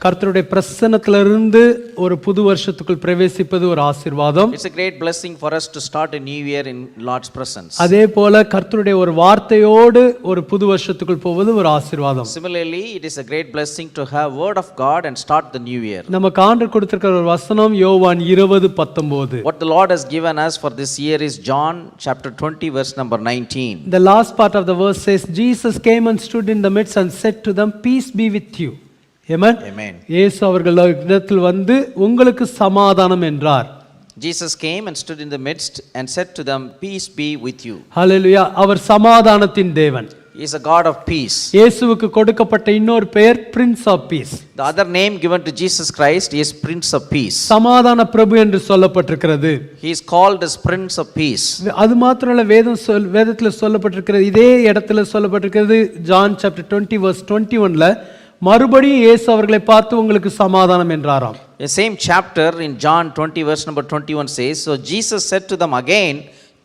கர்த்தருடைய பிரசன்னத்திலிருந்து ஒரு புது வருஷத்துக்குள் பிரவேசிப்பது ஒரு ஆசீர்வாதம். It's a great blessing for us to start a new year in Lord's presence. அதே போல கர்த்தருடைய ஒரு வார்த்தையோடு ஒரு புது வருஷத்துக்குள் போவது ஒரு ஆசீர்வாதம். Similarly, it is a great blessing to have word of God and start the new year. நமக்கு ஆண்டவர் கொடுத்திருக்கிற ஒரு வசனம் யோவான் 20:19. What the Lord has given us for this year is John chapter 20 verse number 19. The last part of the verse says, Jesus came and stood in the midst and said to them, peace be with you. Amen. Amen. இயேசு அவர்களிடத்தில் வந்து உங்களுக்கு சமாதானம் என்றார். Jesus came and stood in the midst and said to them, peace be with you. Hallelujah. அவர் சமாதானத்தின் தேவன். He is a God of peace. இயேசுவுக்கு கொடுக்கப்பட்ட இன்னொரு பெயர் Prince of Peace. The other name given to Jesus Christ is Prince of Peace. சமாதான பிரபு என்று சொல்லப்பட்டிருக்கிறது. He is called as Prince of Peace. அது மாத்திரமல்ல, வேதத்தில் சொல்லப்பட்டிருக்கிறது, இதே இடத்துல சொல்லப்பட்டிருக்கிறது John chapter 20 verse 21ல மறுபடியும் இயேசு அவர்களை பார்த்து உங்களுக்கு சமாதானம் என்றாராம். The same chapter in John 20 verse number 21 says, so Jesus said to them again,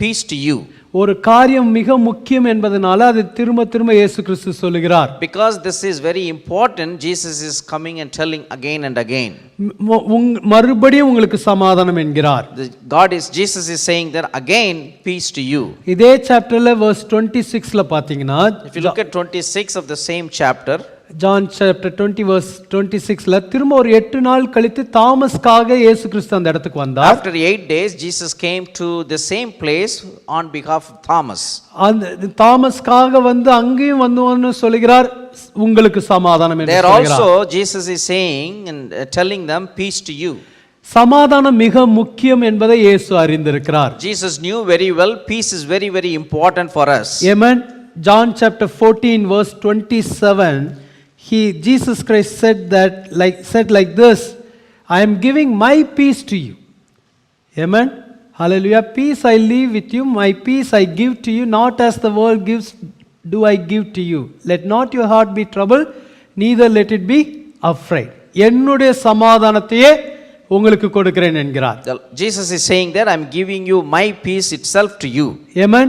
peace to you. ஒரு காரியம் மிக முக்கியம் என்பதனால அது திரும்ப திரும்ப இயேசு கிறிஸ்து சொல்லுகிறார். Because this is very important, Jesus is coming and telling again and again. மறுபடியும் உங்களுக்கு சமாதானம் என்கிறார். Jesus is saying that again, peace to you. இதே சாப்டர்ல verse 26ல பாத்தீங்கன்னா, if you look at 26 of the same chapter, John chapter 20 verse 26ல திரும்ப ஒரு 8 நாள் கழித்து தாமஸ்காக இயேசு கிறிஸ்து அந்த இடத்துக்கு வந்தார். After 8 days Jesus came to the same place on behalf of Thomas. அந்த தாமஸ்காக வந்து அங்கேயும் வந்து சொல்கிறார், உங்களுக்கு சமாதானம் என்று சொல்கிறார். There சொல்கிறார். also Jesus is saying and telling them, peace to you. சமாதானம் மிக முக்கியம் என்பதை இயேசு அறிந்திருக்கிறார். Jesus knew very well peace is very very important for us. Amen. John chapter 14 verse 27, Jesus Christ said like this, I am giving my peace to you. Amen. Hallelujah. Peace I leave with you, my peace I give to you, not as the world gives do I give to you. Let not your heart be troubled, neither let it be afraid. என்னுடைய சமாதானத்தையே உங்களுக்கு கொடுக்கிறேன் என்கிறார். Jesus is saying that I am giving you my peace itself to you. Amen.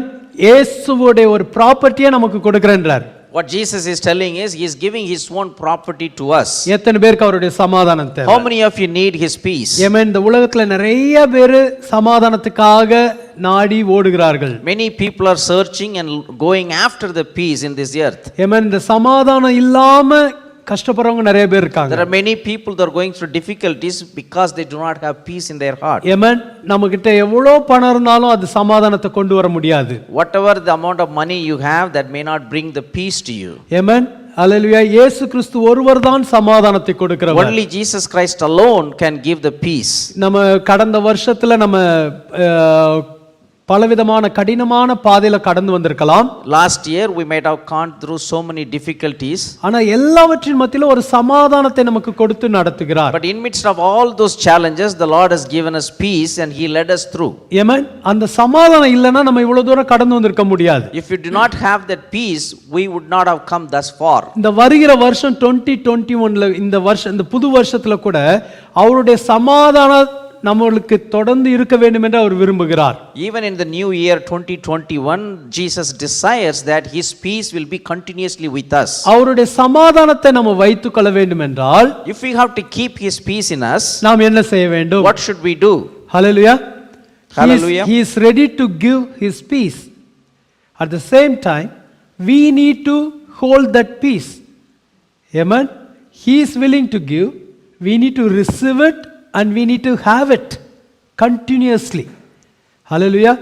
இயேசுவுடைய ஒரு ப்ராப்பர்ட்டியை நமக்கு கொடுக்கிறேன்றார். What Jesus is telling is he is giving his own property to us. எத்தனை பேருக்கு அவருடைய சமாதானம் தேவை? How many of you need his peace? Amen. இந்த உலகத்துல நிறைய பேர் சமாதானத்துக்காக நாடி ஓடுகிறார்கள். Many people are searching and going after the peace in this earth. Amen. இந்த சமாதானம் இல்லாம கஷ்டப்படுறவங்க நிறைய பேர் இருக்காங்க. There are many people that are going through difficulties because they do not have peace in their heart. Amen. நம்மகிட்ட எவ்வளவு பணம் இருந்தாலும் அது சமாதானத்தை கொண்டு வர முடியாது. Whatever the amount of money you have, that may not bring the peace to you. Amen. Hallelujah. இயேசு கிறிஸ்து ஒருவர் தான் சமாதானத்தை கொடுக்கிறவர். Only Jesus Christ alone can give the peace. நம்ம கடந்த வருஷத்துல நம்ம பலவிதமான கடினமான பாதையில கடந்து வந்திருக்கலாம். Last year we might have gone through so many difficulties. ஆனா எல்லாவற்றின் மத்தியில ஒரு சமாதானத்தை நமக்கு கொடுத்து நடத்துகிறார். But in midst of all those challenges, the Lord has given us peace and he led us through. Amen. அந்த சமாதானம் இல்லனா நம்ம இவ்வளவு தூரம் கடந்து வந்திருக்க முடியாது. If you do not have that peace, we would not have come thus far. இந்த வருகிற வருஷம் 2021ல இந்த புது வருஷத்துல கூட அவருடைய சமாதானம் நமக்கு தொடர்ந்து இருக்க வேண்டும் என்று அவர் விரும்புகிறார். Even in the new year 2021, Jesus desires that his peace will be continuously with us. அவருடைய சமாதானத்தை நாம் வைத்துக் கொள்ள வேண்டும் என்றால், if we have to keep his peace in us, நாம் என்ன செய்ய வேண்டும்? What should we do? Hallelujah. Hallelujah. He is ready to give his peace. At the same time, we need to hold that peace. Amen. He is willing to give, we need to receive it and we need to have it continuously. Hallelujah.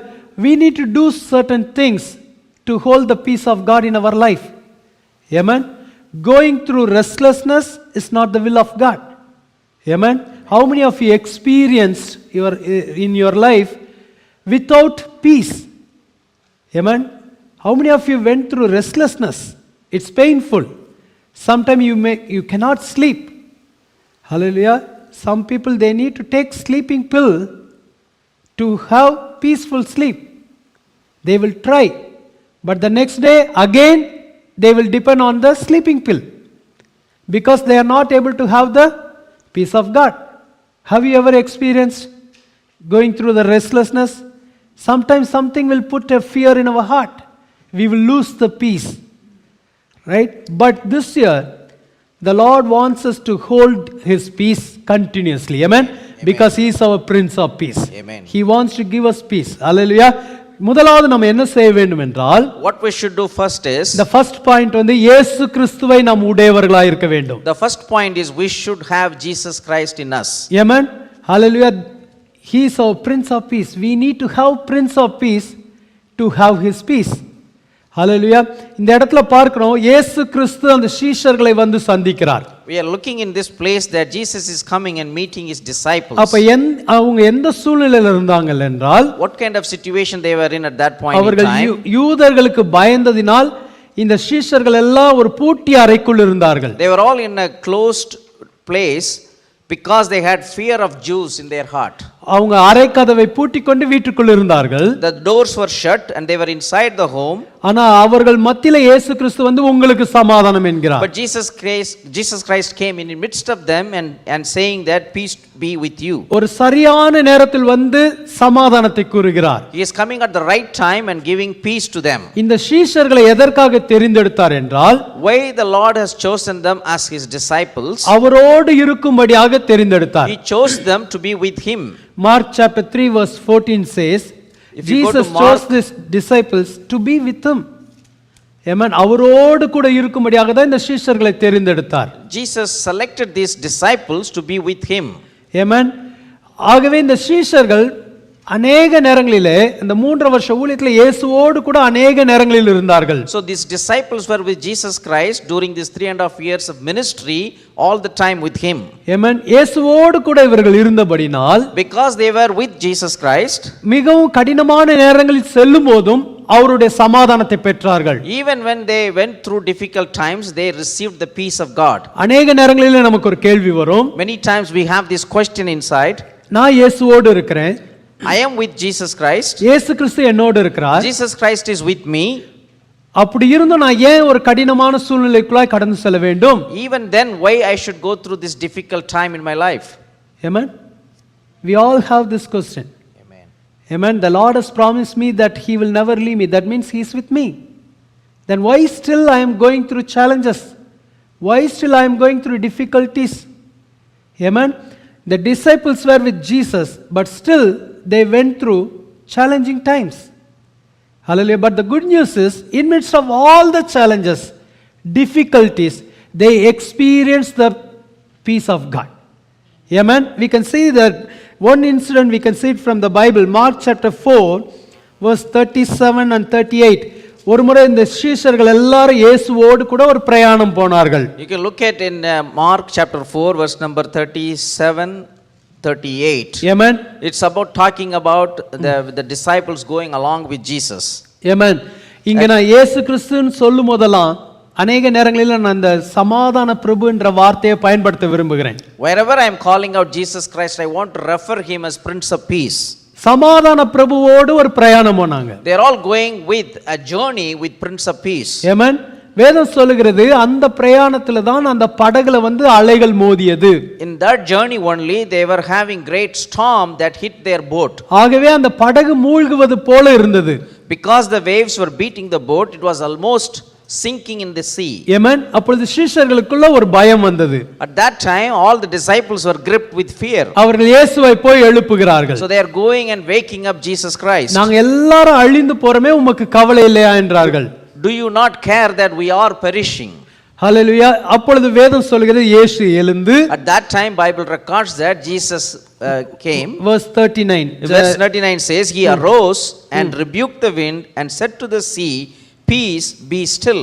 We need to do certain things to hold the peace of God in our life. Amen. Going through restlessness is not the will of God. Amen. How many of you experienced in your life without peace? Amen. How many of you went through restlessness? It's painful. Sometimes you cannot sleep. Hallelujah. Some people, they need to take sleeping pill to have peaceful sleep. They will try, but the next day again they will depend on the sleeping pill because they are not able to have the peace of God. Have you ever experienced going through the restlessness? Sometimes something will put a fear in our heart. We will lose the peace, right? But this year The Lord wants us to hold His peace continuously. Amen? Because He is our Prince of Peace. Amen. He wants to give us peace. Hallelujah. முதலாவது நம்ம என்ன செய்ய வேண்டும் என்றால், What we should do first is, the first point வந்து இயேசு கிறிஸ்துவை நாம் உடையவர்களாய் இருக்க வேண்டும். the first point is we should have Jesus Christ in us. Amen. Hallelujah. He is our Prince of Peace. We need to have Prince of Peace to have His peace. Hallelujah. இந்த இடத்துல பார்க்கிறோம், இயேசு கிறிஸ்து அந்த சீஷர்களை வந்து சந்திக்கிறார். We are looking in this place that Jesus is coming and meeting His disciples. அப்ப அவங்க எந்த சூழ்நிலையில இருந்தாங்க என்றால், What kind of situation they were in at that point in அவர்கள் time? யூதர்களுக்கு பயந்ததினால் இந்த சீஷர்கள் எல்லாம் ஒரு பூட்டிய அறைக்குள் இருந்தார்கள். They were all in a closed place because they had fear of Jews in their heart. அவங்க அறை கதவை பூட்டிக்கொண்டு வீட்டுக்குள் இருந்தார்கள். The doors were shut and they were inside the home. ஆனா அவர்கள் மத்தியில இயேசு கிறிஸ்து வந்து உங்களுக்கு சமாதானம் என்கிறார். But Jesus Christ came in the midst of them and saying that peace be with you. ஒரு சரியான நேரத்தில் வந்து சமாதானத்தை கூறுகிறார். He is coming at the right time and giving peace to them. இந்த சீஷர்களை எதற்காக தெரிந்தெடுத்தார் என்றால், Why the Lord has chosen them as His disciples? அவரோடு இருக்கும்படியாக தெரிந்தெடுத்தார். He chose them to be with Him. Mark chapter 3 verse 14 says, If you go to Jesus Mark- chose these disciples to be with him. Amen. அவரோடு கூட இருக்கும்படியாக தான் இந்த சீஷர்களை தெரிந்தெடுத்தார். Jesus selected these disciples to be with Him. Amen. ஆகவே இந்த சீஷர்கள் அநேக நேரங்களிலே இந்த 3 வருஷ ஊழியத்தில் இயேசுவோடு கூட அநேக நேரங்களில் இருந்தார்கள். So these disciples were with Jesus Christ during these 3.5 years of ministry, all the time with Him. Amen. இயேசுவோடு கூட இவர்கள் இருந்தபடினால், Because they were with Jesus Christ, மிகவும் கடினமான நேரங்களில் செல்லும் போதும் அவருடைய சமாதானத்தை பெற்றார்கள். even when they went through difficult times, they received the peace of God. அநேக நேரங்களில் நமக்கு ஒரு கேள்வி வரும், Many times we have this question inside, நான் இயேசுவோடு இருக்கிறேன், I am with Jesus Christ, இயேசு கிறிஸ்து என்னோடு இருக்கிறார், Jesus Christ is with me, அப்படி இருந்தும் நான் ஏன் ஒரு கடினமான சூழ்நிலைக்குள்ளாய் கடந்து செல்ல வேண்டும்? even then why I should go through this difficult time in my life? Amen. We all have this question. Amen. Amen. The Lord has promised me that He will never leave me. That means He is with me. Then why still I am going through challenges? Why still I am going through difficulties? Amen. The disciples were with Jesus, but still they went through challenging times. Hallelujah. But the good news is, in midst of all the challenges, difficulties, they experienced the peace of God. Amen. We can see that one incident, we can see it from the Bible, Mark chapter 4, verse 37 and 38. ஒரு முறை இந்த சீஷர்கள் எல்லாரும் இயேசுவோடு கூட ஒரு பிரயாணம் போனார்கள். You can look at in Mark chapter 4 verse number 37 38. Amen. It's about talking about the disciples going along with Jesus. Amen. இங்க நான் இயேசு கிறிஸ்துன்னு சொல்லும் போதெல்லாம் அநேக நேரங்களில் நான் அந்த சமாதான பிரபு என்ற வார்த்தையை பயன்படுத்த விரும்புகிறேன். Wherever I am calling out Jesus Christ, I want to refer Him as Prince of Peace. சமாதான பிரபுவோடு ஒரு பிரயாணம் போனாங்க. They are all going with a journey with Prince of Peace. Amen. வேதம் சொல்லுகிறது அந்த பிரயாணத்துல தான் அந்த படகுல வந்து அலைகள் மோதியது. In that journey only they were having great storm that hit their boat. ஆகவே அந்த படகு மூழ்குவது போல இருந்தது. Because the waves were beating the boat, it was almost sinking in the sea. Amen. அப்பொழுது சீஷர்களுக்குள்ள ஒரு பயம் வந்தது. At that time all the disciples were gripped with fear. அவர்கள் இயேசுவை போய் எழுப்புகிறார்கள். So they are going and waking up Jesus Christ. நாங்க எல்லாரும் அழிந்து போறோமே, உமக்கு கவலை இல்லையா என்றார்கள். Do you not care that we are perishing? ஹல்லேலூயா. அப்பொழுது வேதம் சொல்கிறது இயேசு எழுந்து, At that time Bible records that Jesus came. verse 39. Verse 39 says, He arose and rebuked the wind and said to the sea, Peace, be still.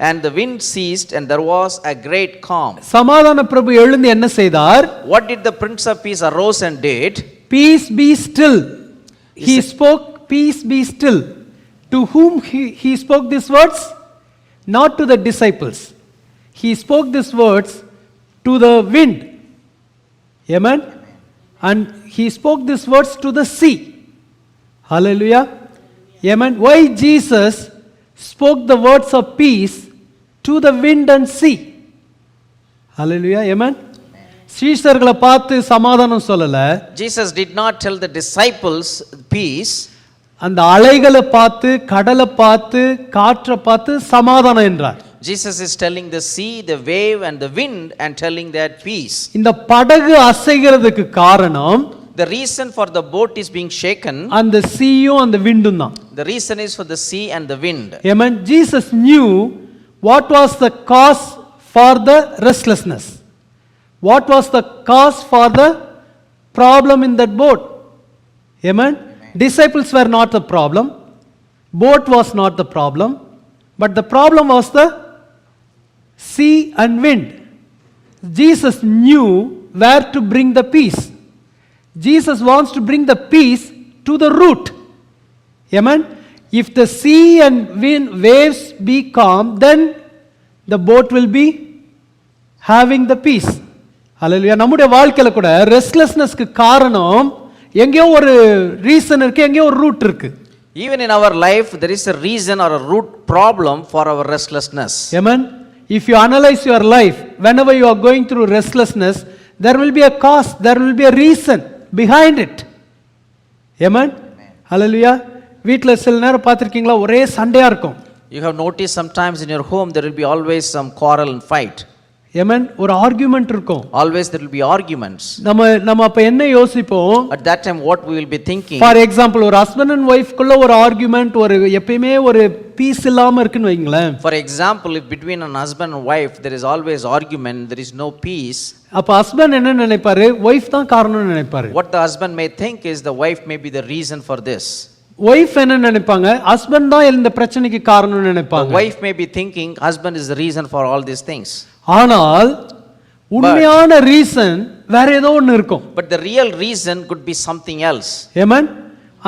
And the wind ceased and there was a great calm. சமாதான பிரபு எழுந்து என்ன செய்தார்? What did the Prince of Peace arose and did? Peace be still. He spoke, peace be still. To whom he spoke these words? Not to the disciples. He spoke these words to the wind. Amen. And he spoke these words to the sea. Hallelujah. Amen. Why Jesus spoke the words of peace to the wind and sea? Hallelujah. Amen. சீஷர்களை பார்த்து சமாதானம் சொல்லல. Jesus did not tell the disciples peace. அந்த அலைகளை பார்த்து, கடலை பார்த்து, காற்றை பார்த்து சமாதானம் என்றார். Jesus is telling the sea, the wave and the wind and telling that peace. இந்த படகு அசைகிறதுக்கு காரணம் The reason for the boat is being shaken, அந்த சீயும் அந்த விண்டும் தான். the reason is for the sea and the wind. Amen. Jesus knew what was the cause for the restlessness. What was the cause for the problem in that boat? Amen. Disciples were not the problem. Boat was not the problem. But the problem was the sea and wind. Jesus knew where to bring the peace. Jesus wants to bring the peace to the root. Amen. If the sea and wind waves be calm, then the boat will be having the peace. Hallelujah. நம்முடைய வாழ்க்கையில கூட ரெஸ்ட்லெஸ்னஸ்க்கு காரணம் எங்கேயோ ஒரு reason இருக்கு, எங்கேயோ ஒரு root இருக்கு. Even in our life, there is a reason or a root problem for our restlessness. Amen. If you analyze your life, whenever you are going through restlessness, there will be a cause, there will be a reason behind it. Amen. Hallelujah. வீட்ல சில நேரம் பார்த்திருக்கீங்களா, ஒரே சண்டையா இருக்கும். You have noticed sometimes in your home there will be always some quarrel and fight. Amen. ஒரு argument இருக்கும். Always there will be arguments. நம்ம அப்ப என்ன யோசிப்போம்? At that time what we will be thinking? For example, ஒரு husband and wife குள்ள ஒரு argument, ஒரு எப்பயுமே ஒரு பீஸ் இல்லாம இருக்குன்னு வைங்களேன். For example, if between an husband and wife there is always argument, there is no peace. அப்ப ஹஸ்பண்ட் என்ன நினைப்பாரு? வைஃப் தான் காரணம்னு நினைப்பாரு. What the husband may think is the wife may be the reason for this. Wife என்ன நினைப்பாங்க? Husband தான் இந்த பிரச்சனைக்கு காரணம்னு நினைப்பாங்க. The wife may be thinking husband is the reason for all these things. ஆனால் உண்மையான ரீசன் வேற ஏதோ ஒன்னு இருக்கும். But the real reason could be something else. Amen.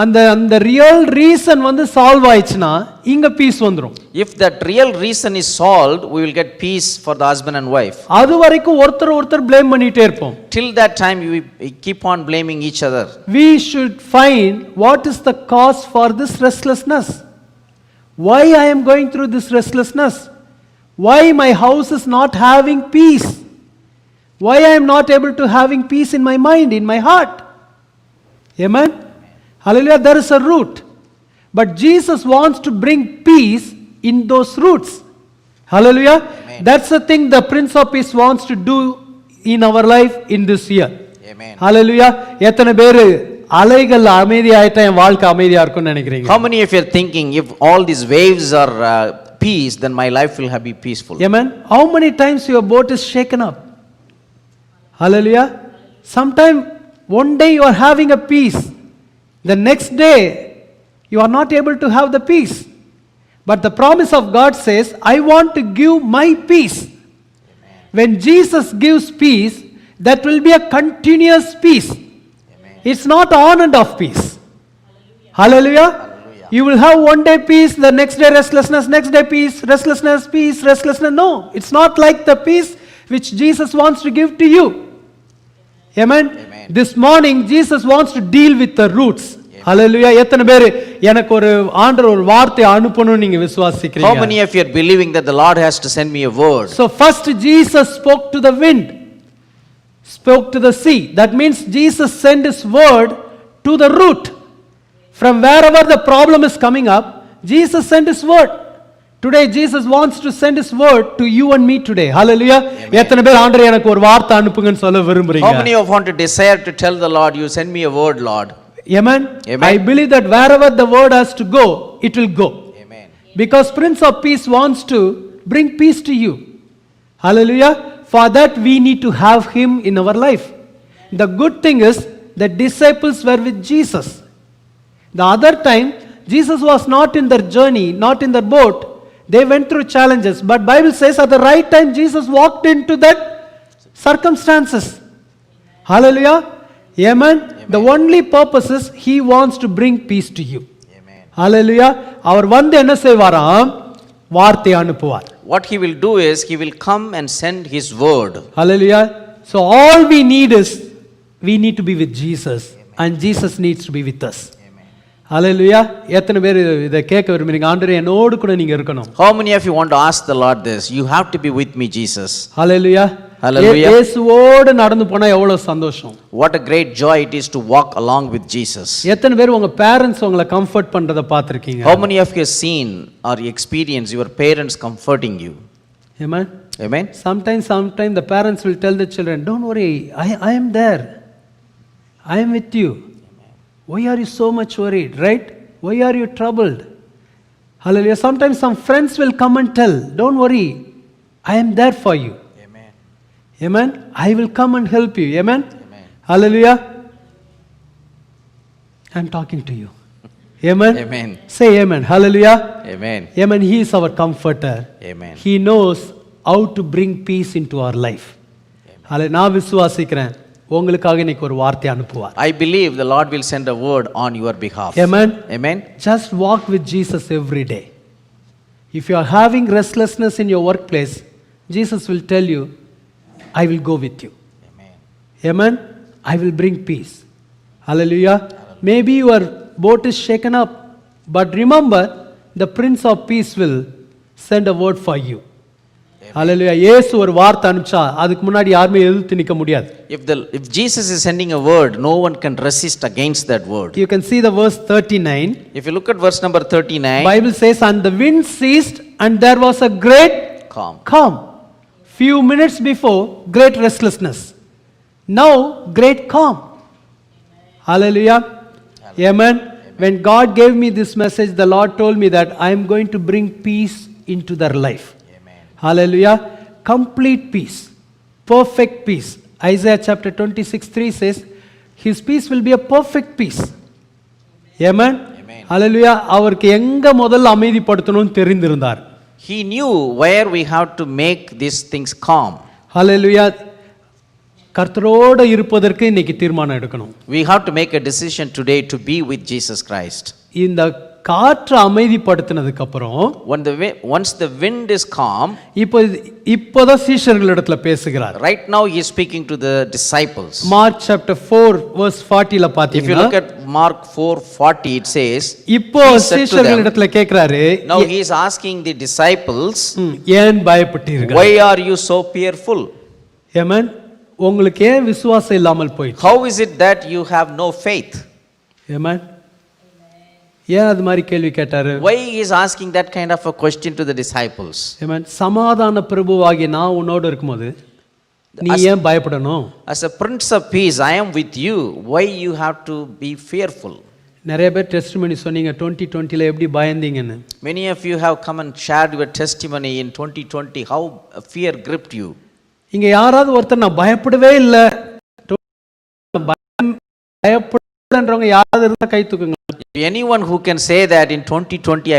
அந்த ரியல் ரீசன் வந்து சால்வ் ஆயிடுச்சுனா இங்க பீஸ் வந்துரும். If that real reason is solved, we will get peace for the husband and wife. அது வரைக்கும் ஒருத்தர் ப்ளேம் பண்ணிட்டே இருப்போம். Till that time we keep on blaming each other. We should find what is the cause for this restlessness. Why I am going through this restlessness? Why my house is not having peace? Why I am not able to having peace in my mind, in my heart? Amen. Hallelujah. There is a root. But Jesus wants to bring peace in those roots. Hallelujah. Amen. That's the thing the Prince of Peace wants to do in our life in this year. Amen. Hallelujah. எத்தனை பேர் அலைகள் அமைதியாயிட்டா என் வாழ்க்கை அமைதியா இருக்கும்னு நினைக்கிறீங்க? How many of you are thinking if all these waves are peace, then my life will be peaceful? Amen. How many times your boat is shaken up? Hallelujah. Sometime one day you are having a peace, the next day you are not able to have the peace. But the promise of God says, I want to give my peace. When Jesus gives peace, that will be a continuous peace. It's not on and off peace. Hallelujah. You will have one day peace, the next day restlessness, next day peace, restlessness, peace, restlessness. No, it's not like the peace which Jesus wants to give to you. Amen. Amen. This morning Jesus wants to deal with the roots. Amen. Hallelujah. எத்தனை பேர் எனக்கு ஒரு ஆண்டவர் ஒரு வார்த்தை அனுப்பணும் நீங்க விசுவாசிக்கிறீங்க? How many of you are believing that the Lord has to send me a word? So first Jesus spoke to the wind, spoke to the sea. That means Jesus sent his word to the root. From wherever the problem is coming up, Jesus sent his word. Today Jesus wants to send his word to you and me today. Hallelujah. எத்தனை பேர் ஆண்டவரே எனக்கு ஒரு வார்த்தை அனுப்புங்கன்னு சொல்ல விரும்புறீங்க? How many of you want to desire to tell the Lord, you send me a word, Lord? Amen. Amen. I believe that wherever the word has to go, it will go. Amen. Because Prince of Peace wants to bring peace to you. Hallelujah. For that we need to have him in our life. The good thing is the disciples were with Jesus. The other time Jesus was not in their journey, not in their boat. They went through challenges, but Bible says at the right time Jesus walked into that circumstances. Hallelujah. Amen. The only purpose is he wants to bring peace to you. Amen. Hallelujah. அவர் வந்து என்ன செய்வாராம்? வார்த்தை அனுப்புவார். What he will do is he will come and send his word. Hallelujah. So all we need is we need to be with Jesus. Amen. And Jesus needs to be with us. Hallelujah. எத்தனை பேர் இதை கேட்க விரும்புறீங்க? ஆண்டவரே என்னோடு கூட நீங்க இருக்கணும். How many of you want to ask the Lord this? You have to be with me, Jesus. Hallelujah. Hallelujah. இயேசுவோடு நடந்து போனா எவ்வளவு சந்தோஷம். What a great joy it is to walk along with Jesus. எத்தனை பேர் உங்க பேரண்ட்ஸ் உங்களை comfort பண்றத பாத்திருக்கீங்க? How many of you have seen or experienced your parents comforting you? Amen. Amen. Sometimes the parents will tell the children, don't worry, I am there. I am with you. Why are you so much worried, right? Why are you troubled? Hallelujah. Sometimes some friends will come and tell, don't worry, I am there for you. Amen. Amen. I will come and help you. Amen. Amen. Hallelujah. I am talking to you. Amen. Amen. Say amen. Hallelujah. Amen. Amen. He is our comforter. Amen. He knows how to bring peace into our life. Hallelujah. நான் விசுவாசிக்கிறேன் உங்களுக்காக இன்னைக்கு ஒரு வார்த்தை அனுப்புவார். I believe the Lord will send a word on your behalf. Amen. Amen. Just walk with Jesus every day. If you are having restlessness in your workplace, Jesus will tell you, I will go with you. Amen. Amen. I will bring peace. Hallelujah. Maybe your boat is shaken up, but remember, the Prince of Peace will send a word for you. Hallelujah. இயேசு ஒரு வார்த்தை அனுப்பிச்சா அதுக்கு முன்னாடி யாருமே எதிர்த்து நிற்க முடியாது. If Jesus is sending a word, no one can resist against that word. You can see the verse 39. If you look at verse number 39, Bible says, and the wind ceased and there was a great calm. Few minutes before, great restlessness. Now, great calm. Hallelujah. Amen. When God gave me this message, the Lord told me that I am going to bring peace into their life. Hallelujah. Complete peace. Perfect peace. Isaiah chapter 26:3 says, His peace will be a perfect peace. Amen. Amen. Hallelujah. அவருக்கு எங்க முதல்ல அமைதிப்படுத்தணும்னு தெரிந்திருந்தார். He knew where we have to make these things calm. Hallelujah. கர்த்தரோடு இருப்பதற்கு இன்னைக்கு தீர்மானம் எடுக்கணும். We have to make a decision today to be with Jesus Christ. இந்த காற்று அமைதிப்படுத்தினதுக்கு அப்புறம் once the wind is calm, இப்போதான் சீஷர்களிடத்துல பேசுகிறார். Right now he is speaking to the disciples. Mark chapter 4 verse 40 ல பாத்தீங்கன்னா, if you look at Mark 4:40, it says, இப்போ சீஷர்களிடத்துல கேக்குறாரு. Now he is asking the disciples, ஏன் பயப்பட்டீர்கள்? Why are you so fearful? Amen. உங்களுக்கு ஏன் விசுவாசம் இல்லாமல் போயிடுச்சு? How is it that you have no faith? Amen. ஏன் அது மாதிரி கேள்வி கேட்டாரு? Why he is asking that kind of a question to the disciples? Amen. சமாதான பிரபுவாகிய நான் உன்னோடு இருக்கும்போது நீ ஏன் பயப்படணும்? As a prince of peace I am with you. Why you have to be fearful? நிறைய பேர் டெஸ்டிமனி சொன்னீங்க 2020 ல எப்படி பயந்தீங்கன்னு. Many of you have come and shared your testimony in 2020 how fear gripped you. இங்க யாராவது ஒருத்தர் நான் பயப்படவே இல்ல பயப்படலன்றவங்க யாராவது இருந்தா கை தூக்குங்க. Anyone who can say that in 2020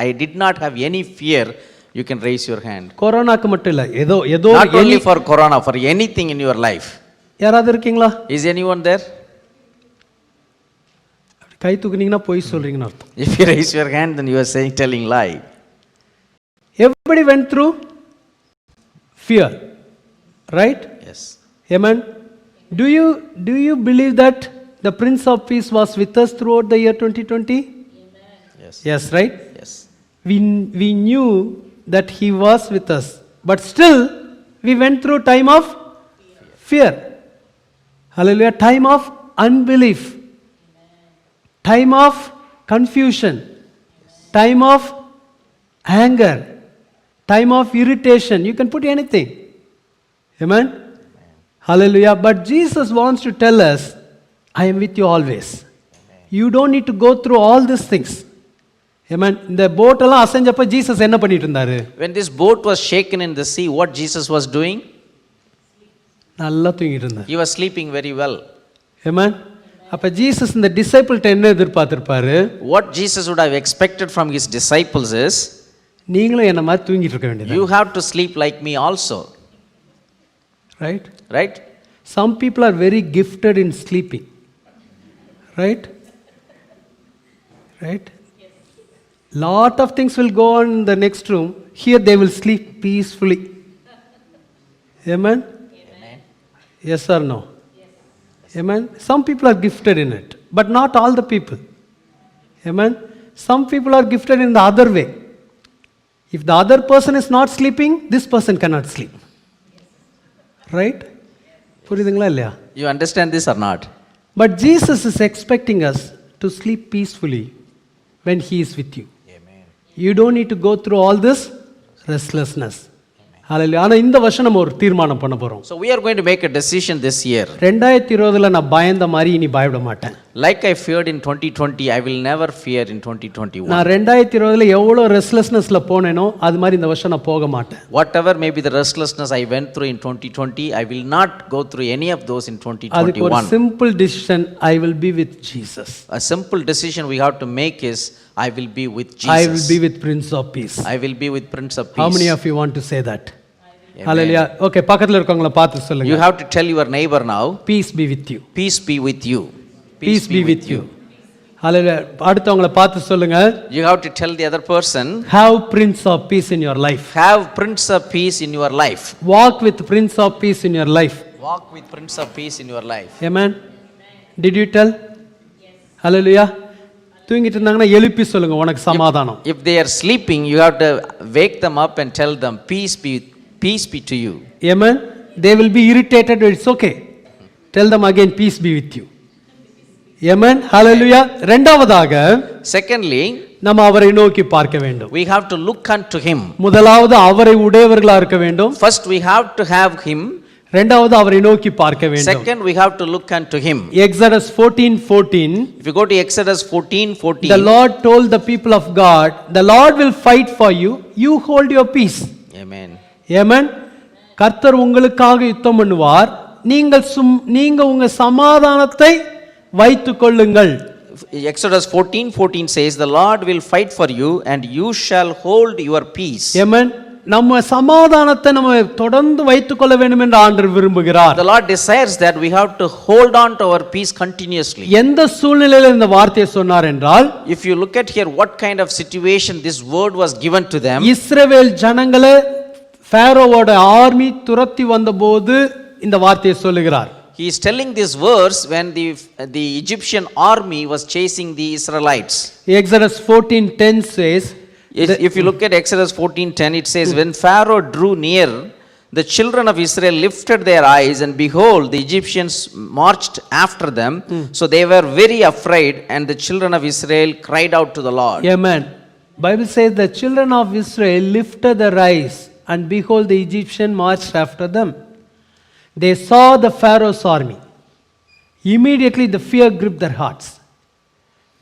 I did not have any fear, you can raise your hand. கொரோனாக்கு மட்டும் இல்ல ஏதோ not only for corona, for anything in your life. யாராவது இருக்கீங்களா? Is anyone there? கை தூக்குனீங்கன்னா பொய் சொல்றீங்கன்னு அர்த்தம். If you raise your hand then you are saying telling lie. Everybody went through fear, right? Yes. Amen. Do you believe that the Prince of Peace was with us throughout the year 2020? Amen. Yes. Yes, right? Yes. We knew that he was with us, but still we went through time of fear. Hallelujah. Time of unbelief. Time of confusion. Time of anger. Time of irritation. You can put anything. Amen. Hallelujah. But Jesus wants to tell us, I am with you always. Amen. You don't need to go through all these things. Amen. இந்த boat எல்லாம் அசைஞ்சப்ப Jesus என்ன பண்ணிட்டு இருந்தாரு? When this boat was shaken in the sea, what Jesus was doing? நல்லா தூங்கிட்டு இருந்தார். He was sleeping very well. Amen. அப்ப Jesus இந்த டிசைபிள்ட்ட என்ன எதிர்பார்த்திருப்பாரு? What Jesus would have expected from his disciples is, நீங்களும் என்ன மாதிரி தூங்கிட்டு இருக்க வேண்டியது. You have to sleep like me also. Right? Right? Some people are very gifted in sleeping. Right? Right? Yes. Lot of things will go on in the next room. Here they will sleep peacefully. Amen? Amen. Yes or no? Yes. Amen? Some people are gifted in it, but not all the people. Amen? Some people are gifted in the other way. If the other person is not sleeping, this person cannot sleep. Right? புரியுதுங்களா இல்லையா? You understand this or not? But Jesus is expecting us to sleep peacefully when he is with you. Amen. You don't need to go through all this restlessness. ஹalleluya. ஆனா இந்த வருஷம் நம்ம ஒரு தீர்மானம் பண்ண போறோம். So we are going to make a decision this year. 2020ல நான் பயந்த மாதிரி இனி பயப்பட மாட்டேன். Like I feared in 2020, I will never fear in 2021. நான் 2020ல எவ்வளவு ரெஸ்ட்லெஸ்னஸ்ல போனேனோ அது மாதிரி இந்த வருஷம் நான் போக மாட்டேன். Whatever may be the restlessness I went through in 2020, I will not go through any of those in அதுக்கு ஒரு 2021. Simple decision, I will be with Jesus. A simple decision we have to make is, I will be with I will Jesus. be with Prince of Peace. I will be with Prince of Peace. How many of you want to say that? Amen. Hallelujah. Okay, பக்கத்துல இருக்கவங்கள பார்த்து You சொல்லுங்க. have to tell your neighbor now, Peace be with you. peace be with you. Peace be with you. Hallelujah. அடுத்தவங்கள பார்த்து சொல்லுங்க. You have to tell the other person, Have Prince of Peace in your life. have Prince of Peace in your life. Walk with Prince of Peace in your life. Walk with Prince of Peace in your life. Amen. Did you tell? Hallelujah. தூங்கிட்டு இருந்தாங்கன்னா எழுப்பி சொல்லுங்க, உனக்கு சமாதானம். If they are sleeping, you have to wake them up and tell them, peace be to you. Amen. They will be irritated, it's okay. Tell them again, peace be with you. Amen. Hallelujah. இரண்டாவதாக, Secondly, நம்ம அவரை நோக்கி பார்க்க வேண்டும். we have to look unto him. முதலாவது அவரை உடையவர்களா இருக்க வேண்டும். First we have to have him. இரண்டாவது அவரை நோக்கி பார்க்க வேண்டும். Second we have to look unto him. Exodus 14:14. If you go to Exodus 14:14, The Lord told the people of God, the Lord will fight for you, you hold your peace. Amen. Amen. கர்த்தர் உங்களுக்காக யுத்தம் பண்ணுவார், நீங்க உங்க சமாதானத்தை வைத்துக் கொள்ளுங்கள். Exodus 14:14 says, the Lord will fight for you and you shall hold your peace. Amen. நம்ம சமாதானத்தை நம்ம தொடர்ந்து வைத்துக் கொள்ள வேண்டும் என்று ஆண்டவர் விரும்புகிறார். The Lord desires that we have to hold on to our peace continuously. எந்த சூழ்நிலையில் இந்த வார்த்தையை சொன்னார் என்றால், If you look at here what kind of situation this word was given to them, இஸ்ரவேல் ஜனங்களை ஃபாரோவோட ஆர்மி துரத்தி வந்தபோது இந்த வார்த்தையை சொல்லுகிறார். he is telling this verse when the Egyptian army was chasing the Israelites. Exodus 14:10 says, If you look at Exodus 14:10, it says, when Pharaoh drew near, the children of Israel lifted their eyes, and behold, the Egyptians marched after them. So they were very afraid, and the children of Israel cried out to the Lord. Amen. Bible says the children of Israel lifted their eyes, and behold, the Egyptian marched after them. They saw the Pharaoh's army. Immediately the fear gripped their hearts.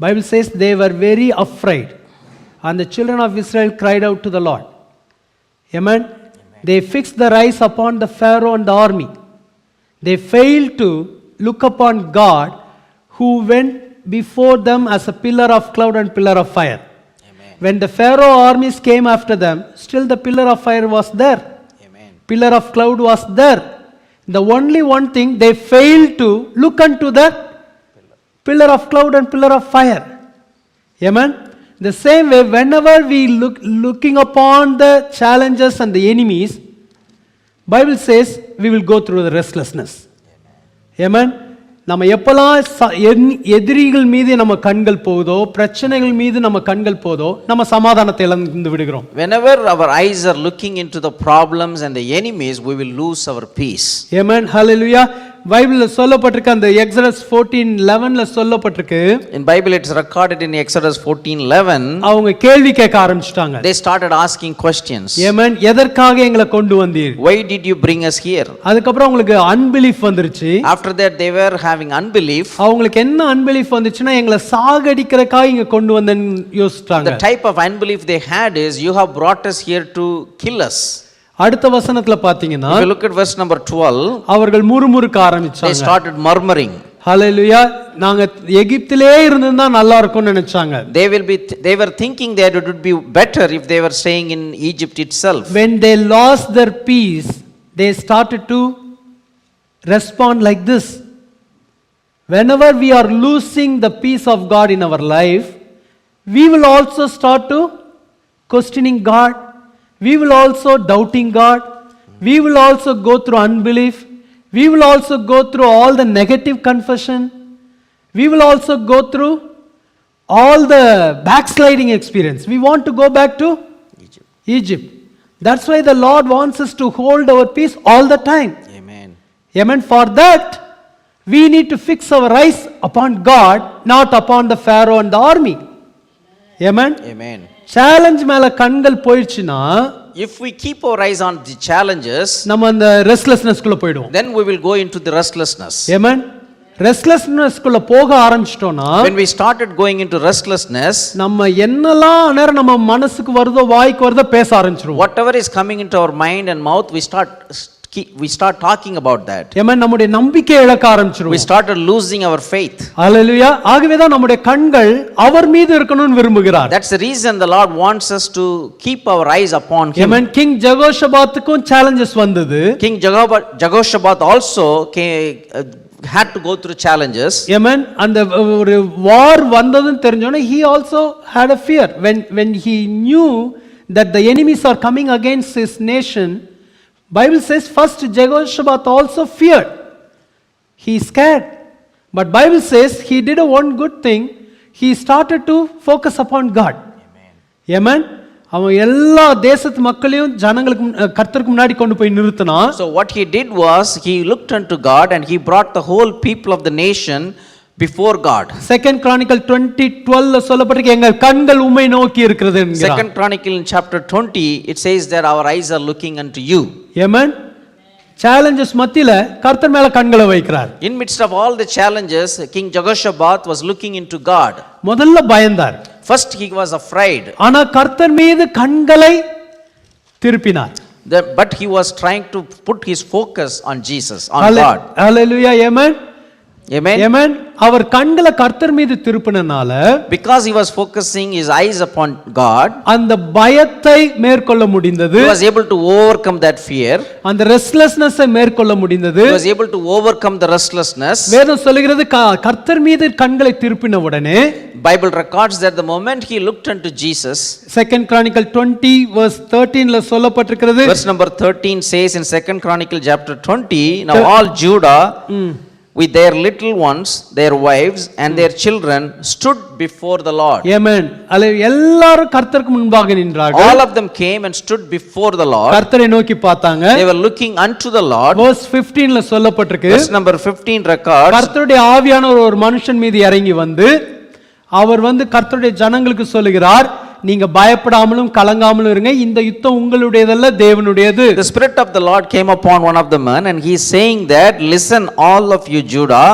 Bible says they were very afraid, and the children of Israel cried out to the Lord. Amen. They fixed their eyes upon the Pharaoh and the army. They failed to look upon God, who went before them as a pillar of cloud and pillar of fire. Amen. When the Pharaoh armies came after them, still the pillar of fire was there. Amen. Pillar of cloud was there. The only one thing, they failed to look unto the pillar of cloud and pillar of fire. Amen. The same way, whenever we looking upon the challenges and the enemies, Bible says we will go through the restlessness. Amen. நம்ம எப்பெல்லாம் எதிரிகள் மீது நம்ம கண்கள் போகுதோ, பிரச்சனைகள் மீது நம்ம கண்கள் போதோ, நம்ம சமாதானத்தை இழந்து விடுகிறோம். Whenever our eyes are looking into the problems and the enemies, we will lose our peace. Amen. Hallelujah. பைபிள்ல சொல்லப்பட்டிருக்கு, அந்த எக்ஸோடஸ் 14:11ல சொல்லப்பட்டிருக்கு. In Bible it's recorded in Exodus 14:11. அவங்க கேள்வி கேட்க ஆரம்பிச்சிட்டாங்க. They started asking questions. Amen. எதற்காக எங்களை கொண்டு வந்தீர்? Why did you bring us here? அதுக்கப்புறம் அவங்களுக்கு அன்பிலீஃப் வந்துருச்சு. After that they were having unbelief. அவங்களுக்கு என்ன அன்பிலீஃப் வந்துச்சுன்னா, எங்களை சாகடிக்கிறதுக்காக இங்க கொண்டு வந்தேன்னு யோசிச்சாங்க. The type of unbelief they had is, you have brought us here to kill us. அடுத்த வசனத்துல பாத்தீங்கன்னா, If you look at verse number 12, அவர்கள் முறுமுறுக்க they ஆரம்பிச்சாங்க. started murmuring. ஹalleluya. நாங்க எகிப்திலே இருந்திருந்தா நல்லா இருக்கும்னு நினைச்சாங்க. They were thinking that it would be better if they were staying in Egypt itself. When they lost their peace, they started to respond like this. Whenever we are losing the peace of God in our life, we will also start to questioning God. We will also doubting God. We will also go through unbelief. We will also go through all the negative confession. We will also go through all the backsliding experience. We want to go back to Egypt. That's why the Lord wants us to hold our peace all the time. Amen. Amen. For that, we need to fix our eyes upon God, not upon the Pharaoh and the army. Amen. Amen. Challenge மேல கண்கள் போயிடுச்சுன்னா, if we keep our eyes on the challenges, நம்ம அந்த ரெஸ்ட்லெஸ்னஸ்க்குள்ள போயிடுவோம். then we will go into the restlessness. ஆமென். ரெஸ்ட்லெஸ்னஸ்க்குள்ள போக ஆரம்பிச்சிட்டோம்னா When we started going into restlessness, நம்ம என்னெல்லாம் நேரம் நம்ம மனசுக்கு வருதோ வாய்க்கு வருதோ பேச ஆரம்பிச்சிருவோம். whatever is coming into our mind and mouth, we start talking about that. ஆமென். நம்முடைய நம்பிக்கையை இழக்க We ஆரம்பிச்சிருவோம். started losing our faith. ஹalleluya. ஆகவே தான் நம்முடைய கண்கள் அவர் மீது இருக்கணும்னு விரும்புகிறார். That's the reason the Lord wants us to keep our eyes upon him. Amen. King ஜெகோஷபாத்துக்கும் சேலஞ்சஸ் வந்தது. King Jehoshaphat also had to go through challenges. Amen. அந்த ஒரு வார் வந்ததுன்னு தெரிஞ்சோனே he also had a fear when he knew that the enemies are coming against his nation. Bible says first Jehoshaphat also feared. He scared. But Bible says he did a one good thing. He started to focus upon God. Amen. அவன் எல்லா தேசத்து மக்களையும் ஜனங்களுக்கு கர்த்தருக்கு முன்னாடி கொண்டு போய் நிறுத்தினான். So what he did was he looked unto God and he brought the whole people of the nation before God. Second Chronicle 20:12 ல சொல்லப்பட்டிருக்கு எங்கள் கண்கள் உம்மை நோக்கி இருக்கிறது என்கிறார். Second Chronicle in chapter 20 it says that our eyes are looking unto you. Amen. challenges மத்தியில கர்த்தர் மேல கண்களை வைக்கிறார். In midst of all the challenges, King Jehoshaphat was looking into God. முதல்ல பயந்தார். First he was afraid. ஆனா கர்த்தர் மீது கண்களை திருப்பினார். But he was trying to put his focus on Jesus, on God. Hallelujah. Amen. Amen. Amen. அவர் கண்களை கர்த்தர் மீது திருப்பினனால because he was focusing his eyes upon God, அந்த பயத்தை மேற்கொள்ள முடிந்தது. he was able to overcome that fear. அந்த restlessness மேற்கொள்ள முடிந்தது. he was able to overcome the restlessness. வேதம் சொல்லுகிறது கர்த்தர் மீது கண்களை திருப்பின உடனே Bible records that the moment he looked unto Jesus, Second Chronicle 20 verse 13 ல சொல்லப்பட்டிருக்கிறது. verse number 13 says in Second Chronicle chapter 20, now all Judah with their little ones, their wives and their children stood before the Lord. Amen. எல்லாரும் கர்த்தருக்கு முன்பாக நின்றார்கள். All of them came and stood before the Lord. கர்த்தரை நோக்கி பார்த்தாங்க. They were looking unto the Lord. Verse 15 ல சொல்லப்பட்டிருக்கு. Verse number 15 records, கர்த்தருடைய ஆவியானவர் ஒரு மனுஷன் மீது இறங்கி வந்து அவர் கர்த்தருடைய ஜனங்களுக்கு சொல்லுகிறார், நீங்க பயப்படாமலும் கலங்காமலும் இருங்க, இந்த யுத்தம் உங்களுடையதல்ல தேவனுடையது. The spirit of the Lord came upon one of the men and he is saying that, listen all of you Judah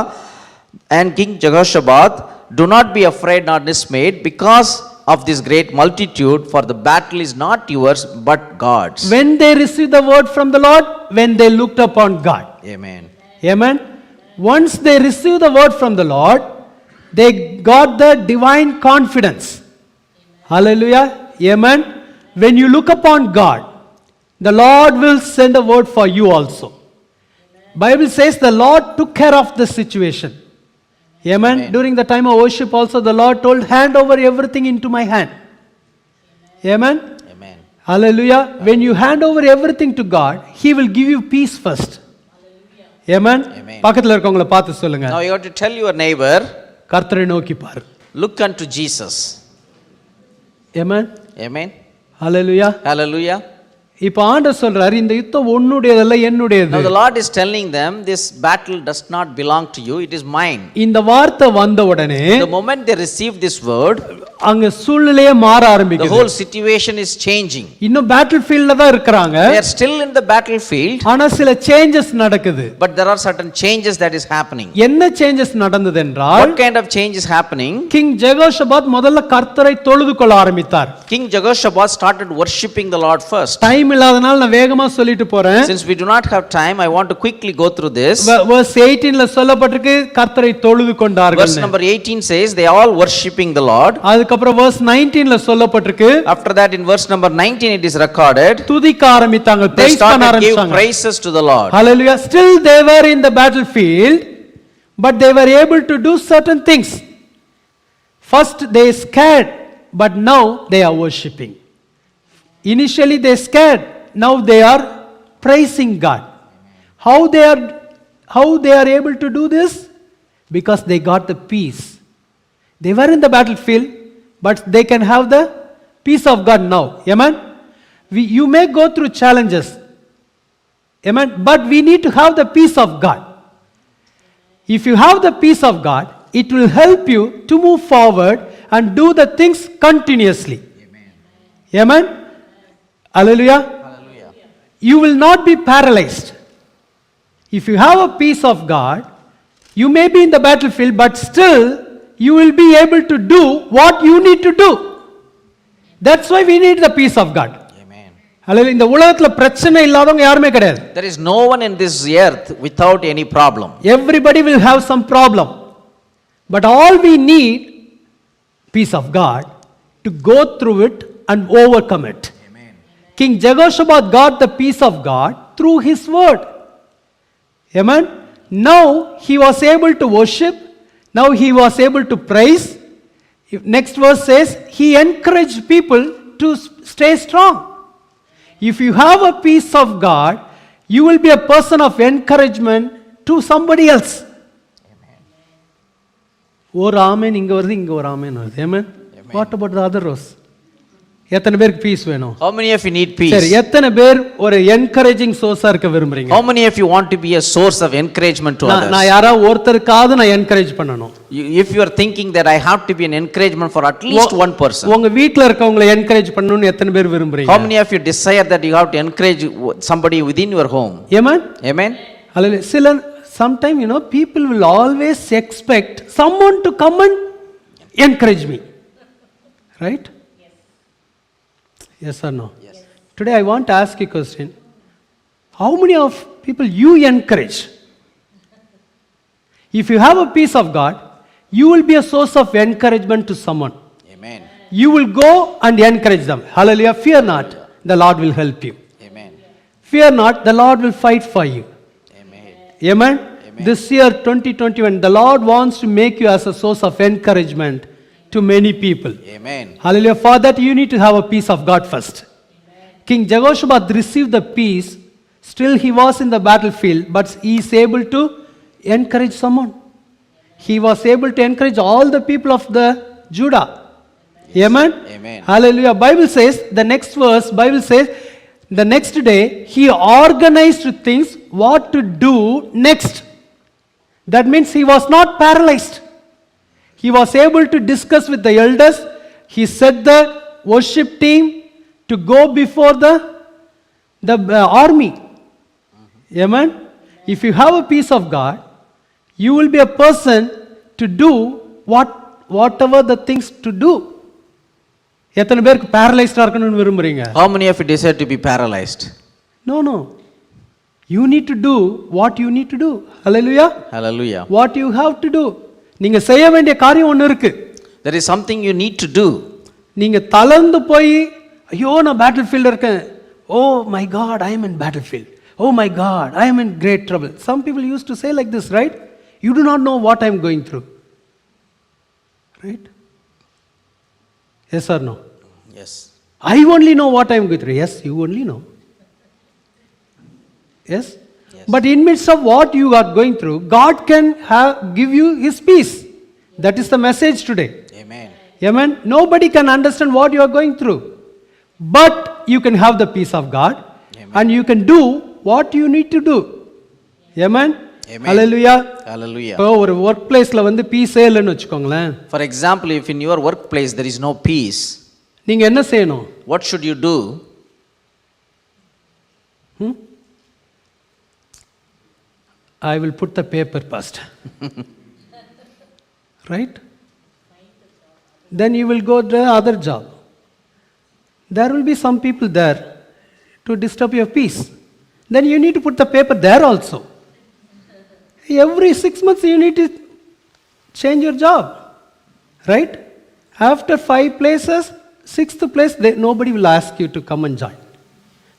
and King Jehoshaphat, do not be afraid nor dismayed because of this great multitude, for the battle is not yours but God's. When they received the word from the Lord, when they looked upon God. Amen. Amen. Once they received the word from the Lord, they got the divine confidence. Hallelujah. Amen. When you look upon God, the Lord will send a word for you also. Bible says the Lord took care of the situation. Amen. During the time of worship also the Lord told, hand over everything into my hand. Amen. Amen. Hallelujah. When you hand over everything to God, He will give you peace first. Amen. பக்கத்துல இருக்கவங்கள பார்த்து சொல்லுங்க. Now you have to tell your neighbor, கர்த்தரை நோக்கி பாரு. look unto Jesus. Amen. Amen. Hallelujah. Hallelujah. இப்போ ஆண்டவர் சொல்றாரு, இந்த யுத்தம் உன்னுடையதல்ல என்னுடையது. Now the Lord is telling them, this battle does not belong to you, it is mine. இந்த வார்த்தை வந்த உடனே The moment they receive this word, அங்க சூழ்நிலையே மாற the ஆரம்பிக்குது. whole situation is changing. இன்னும் பேட்டில் ஃபீல்ட்ல தான் இருக்காங்க. They are still in the battlefield, ஆனா சில சேஞ்சஸ் நடக்குது. but there are certain changes that is happening. என்ன சேஞ்சஸ் நடந்தது என்றால், What kind of change is happening? King Jehoshaphat முதல்ல கர்த்தரை தொழுது கொள்ள ஆரம்பித்தார். King Jehoshaphat started worshiping the Lord first. Time இல்லாதனால நான் வேகமா சொல்லிட்டு போறேன். Since we do not have time, I want to quickly go through this. Verse 18 ல சொல்லப்பட்டிருக்கு கர்த்தரை தொழுது கொண்டார்கள். Verse number 18 says they all worshiping the Lord. அதுக்கப்புறம் verse 19 ல சொல்லப்பட்டிருக்கு, After that in verse number 19 it is recorded, துதிக்க ஆரம்பித்தாங்க, they praise பண்ண started give ஆரம்பிச்சாங்க. praises to the Lord. Hallelujah. Still they were in the battlefield, but they were able to do certain things. First they scared, but now they are worshiping. Initially they scared, now they are praising God. How they are able to do this? Because they got the peace. They were in the battlefield, but they can have the peace of God now. Amen. You may go through challenges. Amen. But we need to have the peace of God. If you have the peace of God, it will help you to move forward and do the things continuously. Amen. Hallelujah. Hallelujah. You will not be paralyzed. If you have a peace of God, you may be in the battlefield, but still you will be able to do what you need to do. That's why we need the peace of God. Amen. Hallelujah. இந்த உலகத்துல பிரச்சனை இல்லாதவங்க யாருமே கிடையாது. There is no one in this earth without any problem. Everybody will have some problem. But all we need, peace of God, to go through it and overcome it. Amen. King Jehoshaphat got the peace of God through his word. Amen. Now he was able to worship. Now he was able to praise. Next verse says, he encouraged people to stay strong. If you have a peace of God, you will be a person of encouragement to somebody else. ஒரு ஆமென் இங்க வருது, இங்க ஒரு ஆமென் வருது. Amen. What about the other rows? எத்தனை பேருக்கு piece வேணும்? How many of you need peace? சரி, எத்தனை பேர் ஒரு என்கரேஜிங் சோர்ஸா இருக்க விரும்புறீங்க? How many of you want to be a source of encouragement to others? நான் யாரா ஒருத்தருக்காவது நான் என்கரேஜ் பண்ணணும். If you are thinking that I have to be an encouragement for at least one person. உங்க வீட்ல இருக்கவங்களை encourage பண்ணனும்னு எத்தனை பேர் விரும்புறீங்க? How many of you desire that you have to encourage somebody within your home? Amen. Amen. Hallelujah. Sometime people will always expect someone to come and encourage me. Right? Yes or no? Yes. Today I want to ask you a question. How many of people you encourage? If you have a peace of God, you will be a source of encouragement to someone. Amen. You will go and encourage them. Hallelujah. Fear not, the Lord will help you. Amen. Fear not, the Lord will fight for you. Amen. Amen. Amen. This year 2021, the Lord wants to make you as a source of encouragement to many people. Amen. Hallelujah. For that, you need to have a peace of God first. King Jehoshaphat received the peace. Still, he was in the battlefield, but he is able to encourage someone. He was able to encourage all the people of the Judah. Yes. Amen. Amen. Hallelujah. Bible says, the next verse, Bible says, the next day, he organized things what to do next. That means he was not paralyzed. He was able to discuss with the elders. He set the worship team to go before the army. Amen. If you have a peace of God, you will be a person to do whatever the things to do. எத்தனை பேருக்கு பேரலைஸ்டா இருக்கணும்னு விரும்புறீங்க? How many of you desire to be paralyzed? No. You need to do what you need to do. Hallelujah. Hallelujah. What you have to do. நீங்க செய்ய வேண்டிய காரியம் ஒன்னு இருக்கு. There is something you need to do. நீங்க தளர்ந்து போய் ஐயோ நான் பேட்டில் ஃபீல்ட்ல இருக்கேன். Oh my God, I am in battlefield. Oh my God, I am in great trouble. Some people used to say like this, right? You do not know what I am going through. Right? Yes or no? Yes. I only know what I am going through. Yes, you only know. Yes? Yes. But in midst of what you are going through, God can give you His peace. That is the message today. Amen. Amen. Nobody can understand what you are going through. But you can have the peace of God. Amen. And you can do what you need to do. Amen. Amen. Hallelujah. Hallelujah. இப்போ ஒரு work பிளேஸ்ல வந்து பீஸே இல்லைன்னு வச்சுக்கோங்களேன். For example, if in your workplace there is no peace, நீங்க என்ன செய்யணும்? what should you do? I will put the paper first. Right? Then you will go to the other job. There will be some people there to disturb your peace. Then you need to put the paper there also. Every 6 months you need to change your job. Right? After 5 places, 6th place, nobody will ask you to come and join.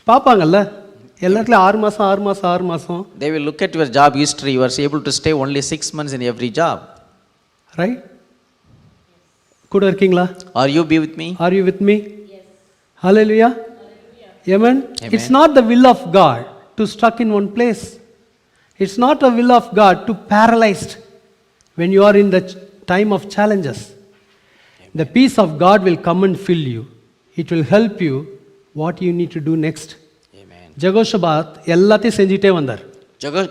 பாப்பாங்கல்ல எல்லாத்துலயும் 6 மாசம் They will look at your job history. You are able to stay only 6 months in every job. Right? கூட இருக்கீங்களா? Are you be with me? Are you with me? Yes. Hallelujah. Amen. It's not the will of God to stuck in one place. It's not the will of God to paralyzed when you are in the time of challenges. Amen. The peace of God will come and fill you. It will help you what you need to do next. Amen. Jehoshaphat எல்லாத்தையும் செஞ்சிட்டே வந்தார்.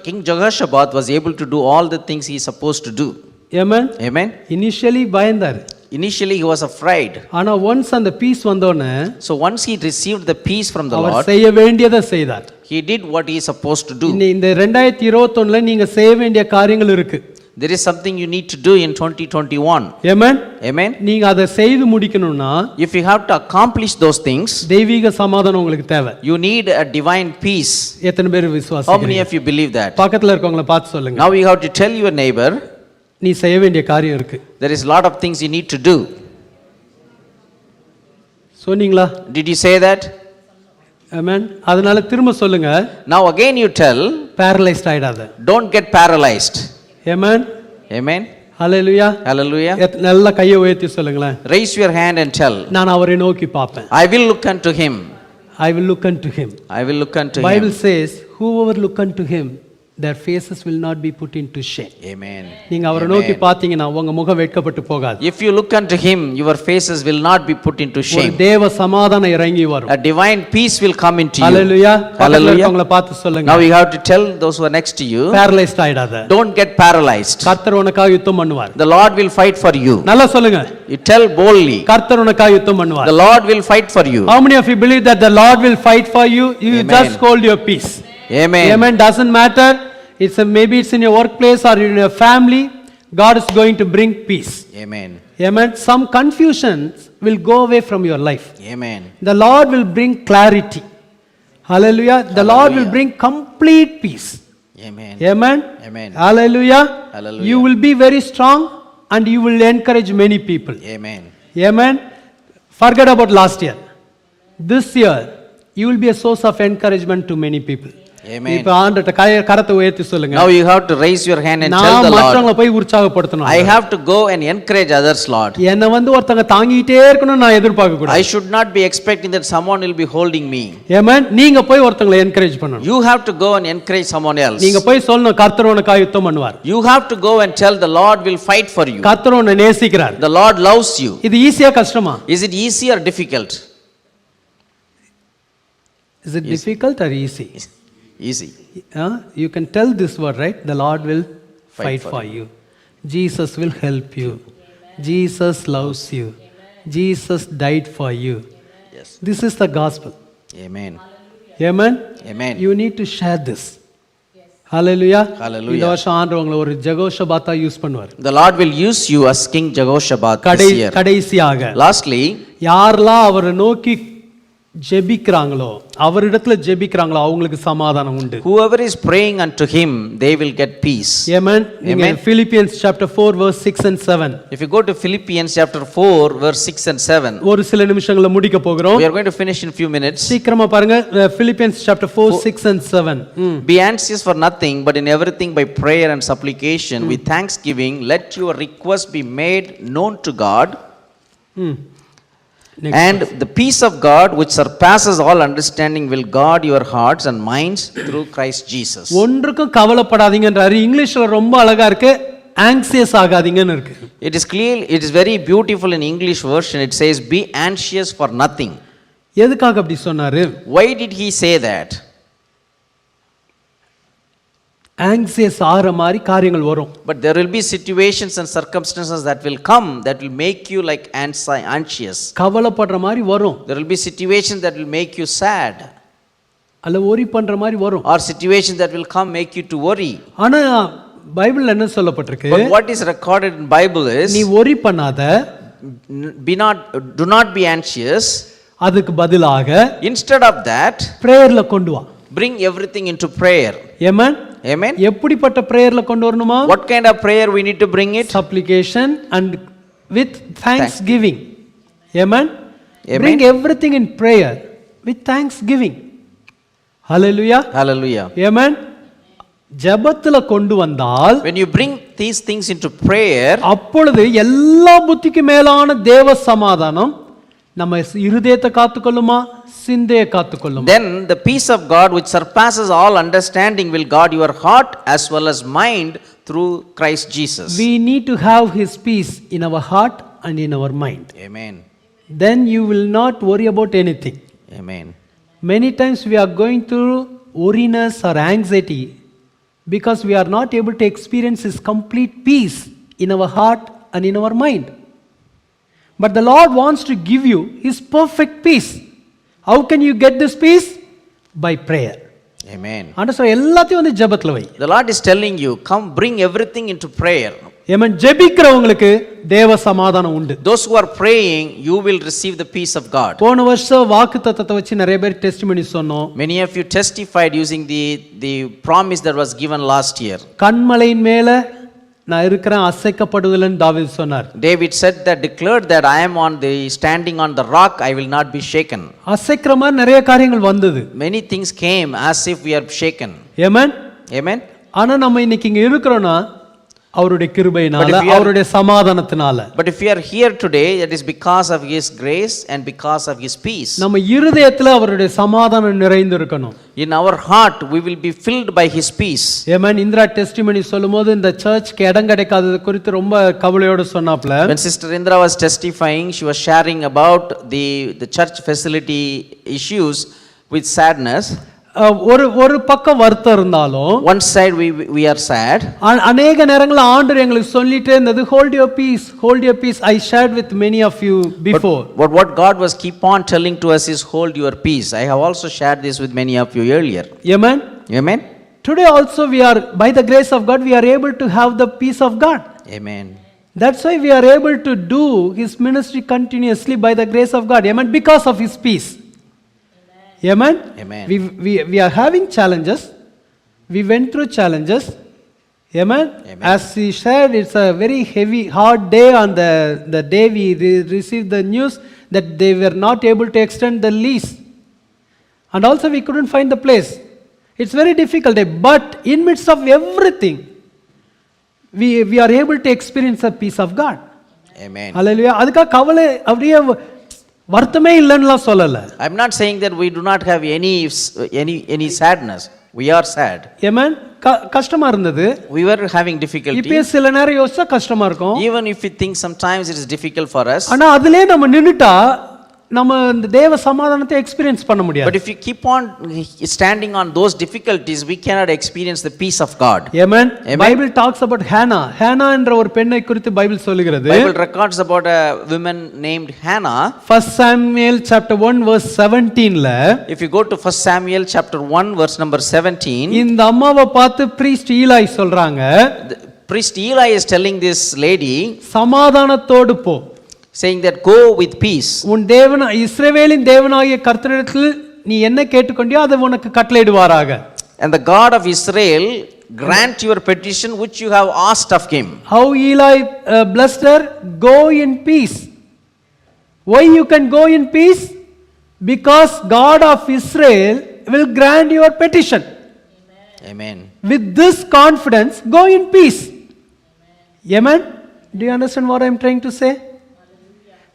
King Jehoshaphat was able to do all the things he is supposed to do. Amen. Amen. Initially பயந்தார். Initially he was afraid. ஆனா once அந்த peace வந்தோடனே So once he received the peace from the அவர் Lord, செய்ய வேண்டியதை செய்தார். he did what he is supposed to do. இந்த 2021ல நீங்க செய்ய வேண்டிய காரியங்கள் இருக்கு. There is something you need to do in 2021. Amen. Amen. நீங்க அதை செய்து முடிக்கணும்னா If you have to accomplish those things, தெய்வீக சமாதானம் உங்களுக்கு தேவை. you need a divine peace. எத்தனை பேர் How many விசுவாசிக்கிறீங்க? of you believe that? பக்கத்துல இருக்கவங்கள பார்த்து சொல்லுங்க. Now you have to tell your neighbor, நீ செய்ய வேண்டிய காரியம் இருக்கு. there is a lot of things you need to do. சொன்னீங்களா? Did you say that? ஆமென். அதனால திரும்ப சொல்லுங்க. Now again you tell, paralyzed ஆயிடாத. don't get paralyzed. Amen. Amen. Hallelujah. Hallelujah. நல்ல கையை உயர்த்தி சொல்லுங்களேன். Raise your hand and tell, நான் அவரை நோக்கி பார்ப்பேன். I will look unto him. I will look unto him. I will look unto Bible him. says whoever look unto him their faces will not be put into shame. Amen. நீங்க அவரை Amen. நோக்கி பார்த்தீங்கன்னா உங்க முகம் வெட்கப்பட்டு போகாது. If you look unto him, your faces will not be put into ஒரு shame. தேவ சமாதானம் இறங்கி வரும். A divine peace will come into you. Hallelujah. Hallelujah. உங்களை பார்த்து சொல்லுங்க. Now you have to tell those who are next to you, paralyzed ஆயிடாத. don't get paralyzed. கர்த்தர் உனக்காக யுத்தம் பண்ணுவார். The Lord will fight for you. நல்லா சொல்லுங்க. You tell boldly, கர்த்தர் உனக்காக யுத்தம் பண்ணுவார். the Lord will fight for you. How many of you believe that the Lord will fight for you? You Amen. just hold your peace. Amen. Amen. Doesn't matter. Maybe it's in your workplace or in your family. God is going to bring peace. Amen. Amen. Some confusions will go away from your life. Amen. The Lord will bring clarity. Hallelujah. The Lord will Hallelujah. bring complete peace. Amen. Amen. Amen. Hallelujah. Hallelujah. You will be very strong and you will encourage many people. Amen. Amen. Forget about last year. This year, you will be a source of encouragement to many people. Amen. இப்ப ஆண்டட்ட கரத்தை உயர்த்தி சொல்லுங்க. Now you have to raise your hand and tell நான் the Lord, மற்றவங்களை போய் உற்சாகப்படுத்தணும். I have to go and encourage others, Lord. என்ன ஒருத்தங்க தாங்கிட்டே இருக்கணும் நான் எதிர்பார்க்க கூடாது. I should not be expecting that someone will be holding me. Amen. நீங்க போய் ஒருத்தங்களை என்கரேஜ் பண்ணணும். You have to go and encourage someone else. நீங்க போய் சொல்லணும் கர்த்தர் உனக்காக யுத்தம் பண்ணுவார். You have to go and tell the Lord will fight for you. கர்த்தர் உன்னை நேசிக்கிறார். The Lord loves you. இது ஈஸியா கஷ்டமா? Is it easy or difficult? Is it difficult or easy? Easy. You can tell this word, right? The Lord will fight for for you. Jesus will help you. Jesus loves you. Jesus died for you. Yes. This is the gospel. Amen. Amen. Amen. You need to share this. Hallelujah. Hallelujah. இந்த வருஷம் ஆண்டவங்களை ஒரு ஜெகோஷபாத்தா use பண்ணுவார். The Lord will use you as King Jehoshaphat this year. கடைசியாக Lastly, யாரெல்லாம் அவரை நோக்கி ஜெபிக்கிறாங்களோ அவரிடத்துல ஜெபிக்கிறாங்களோ அவங்களுக்கு சமாதானம் உண்டு. whoever is praying unto him, they will get peace. Amen. நீங்க Philippians chapter 4 verse 6 and 7. If you go to Philippians chapter 4 verse 6 and 7, ஒரு சில நிமிஷங்கள முடிக்க போகிறோம். we are going to finish in few minutes. சீக்கிரமா பாருங்க Philippians chapter 4 6 and 7. Be anxious for nothing, but in everything by prayer and supplication with thanksgiving let your requests be made known to God. And the peace of God which surpasses all understanding will guard your hearts and minds through Christ Jesus. ஒன்றுக்கும் கவலைப்படாதீங்கன்றாரு. இங்கிலீஷ்ல ரொம்ப அழகா இருக்கு. anxious ஆகாதீங்கன்னு இருக்கு. It is clear, it is very beautiful in English version. It says be anxious for nothing. எதுக்காக அப்படி சொன்னாரு? Why did he say that? anxious ஆற மாதிரி காரியங்கள் வரும். But there will be situations and circumstances that will come that will make you like anxious. கவலைப்படுற மாதிரி வரும். There will be situations that will make you sad. அல்ல worry பண்ற மாதிரி வரும். Or situations that will come make you to worry. ஆனா பைபிள்ல என்ன சொல்லப்பட்டிருக்கு? But what is recorded in Bible is நீ worry பண்ணாத, do not be anxious. அதுக்கு பதிலாக Instead of that, பிரேயர்ல கொண்டு வா. bring everything into prayer. Amen. Amen. எப்படிப்பட்ட பிரேயர்ல கொண்டு வரணுமா? What kind of prayer we need to bring it? Supplication and with thanksgiving. Amen. Amen. Bring everything in prayer with thanksgiving. Hallelujah. Hallelujah. Amen. ஜெபத்துல கொண்டு வந்தால் When you bring these things into prayer, அப்பொழுது எல்லா புத்திக்கு மேலான தேவ சமாதானம் நம்ம இருதயத்தை காத்துக்கொள்ளுமா, சிந்தையை காத்துக்கொள்ளுமா? then the peace of God which surpasses all understanding will guard your heart as well as mind through Christ Jesus. We need to have his peace in our heart and in our mind. Amen. Then you will not worry about anything. Amen. Many times we are going through worriness or anxiety because we are not able to experience his complete peace in our heart and in our mind. But the Lord wants to give you His perfect peace. How can you get this peace? By prayer. Amen. ஆண்டவர் சொல்ற எல்லாத்தையும் வந்து ஜெபத்துல வை. The Lord is telling you, come bring everything into prayer. Amen, ஜெபிக்கிறவங்களுக்கு தேவ சமாதானம் உண்டு. Those who are praying, you will receive the peace of God. போன வருஷம் வாக்குத்தத்தத்தை வச்சு நிறைய பேர் டெஸ்டிமனி சொன்னோம். Many of you testified using the promise that was given last year. கன்மலையின் மேல நான் இருக்கிறேன், அசைக்கப்படுவதில்லைன்னு தாவீது சொன்னார். David said that, declared that I am standing on the rock, I will not be shaken. அசைக்கிற மாதிரி நிறைய காரியங்கள் வந்தது. Many things came as if we are shaken. Amen. Amen. ஆனா நம்ம இன்னைக்கு இங்க இருக்கிறோம்னா அவருடைய கிருபையினால, அவருடைய சமாதானத்தினால. But if we are here today, that is because of His grace and because of His peace. நம்ம இருதயத்துல அவருடைய சமாதானம் நிறைந்து இருக்கணும். In our heart we will be filled by His peace. Amen. Indira testimony சொல்லும்போது இந்த சர்ச்சுக்கு இடம் கிடைக்காதது குறித்து ரொம்ப கவலையோடு சொன்னாப்ல. When Sister Indra was testifying, she was sharing about the church facility issues with sadness. ஒரு பக்கம் வருத்தம் இருந்தாலும், one side we are sad. அநேக நேரங்களில் ஆண்டவர் எங்களுக்கு சொல்லிட்டே இருந்தது, hold your peace, hold your peace. I shared with many of you before. But what God was keep on telling to us is, hold your peace. I have also shared this with many of you earlier. Amen. Amen. Today also we are, by the grace of God, we are able to have the peace of God. Amen. That's why we are able to do His ministry continuously by the grace of God. Amen. Because of His peace. Amen. Amen. We are having challenges. We went through challenges. Amen. Amen. As he shared, it's a very heavy, hard day on the day we received the news that they were not able to extend the lease. And also we couldn't find the place. It's very difficult day. But in midst of everything, we are able to experience the peace of God. Amen. Hallelujah. அதுக்காக கவலை அப்படியே வருத்தமே இல்லைன்னுலாம் சொல்லல. I'm not saying that we do not have any sadness. We are sad. Amen. கஷ்டமா இருந்தது. We were having difficulty. இப்போ சில நேரம் யோசிச்சா கஷ்டமா இருக்கும். Even if we think sometimes it is difficult for us. ஆனா அதிலே நம்ம நின்னுட்டா நம்ம இந்த தேவ சமாதானத்தை எக்ஸ்பீரியன்ஸ் பண்ண முடியாது. But if you keep on standing on those difficulties, we cannot experience the peace of God. Amen. Bible talks about Hannah. Hannah என்ற ஒரு பெண்ணை குறித்து பைபிள் சொல்லுகிறது. Bible records about a woman named Hannah. 1 Samuel chapter 1 verse 17ல, if you go to 1 Samuel chapter 1 verse number 17, இந்த அம்மாவை பார்த்து priest Eli சொல்றாங்க, priest Eli is telling this lady, சமாதானத்தோடு போ, saying that go with peace. உன் தேவன் இஸ்ரவேலின் தேவனாகிய கர்த்தரிடத்தில் நீ என்ன கேட்டுக்கொண்டியோ அதை உனக்கு கட்டளையிடுவாராக. And the God of Israel grant your petition which you have asked of him. How Eli blessed her, go in peace. Why you can go in peace? Because God of Israel will grant your petition. Amen. With this confidence, go in peace. Amen. Do you understand what I am trying to say?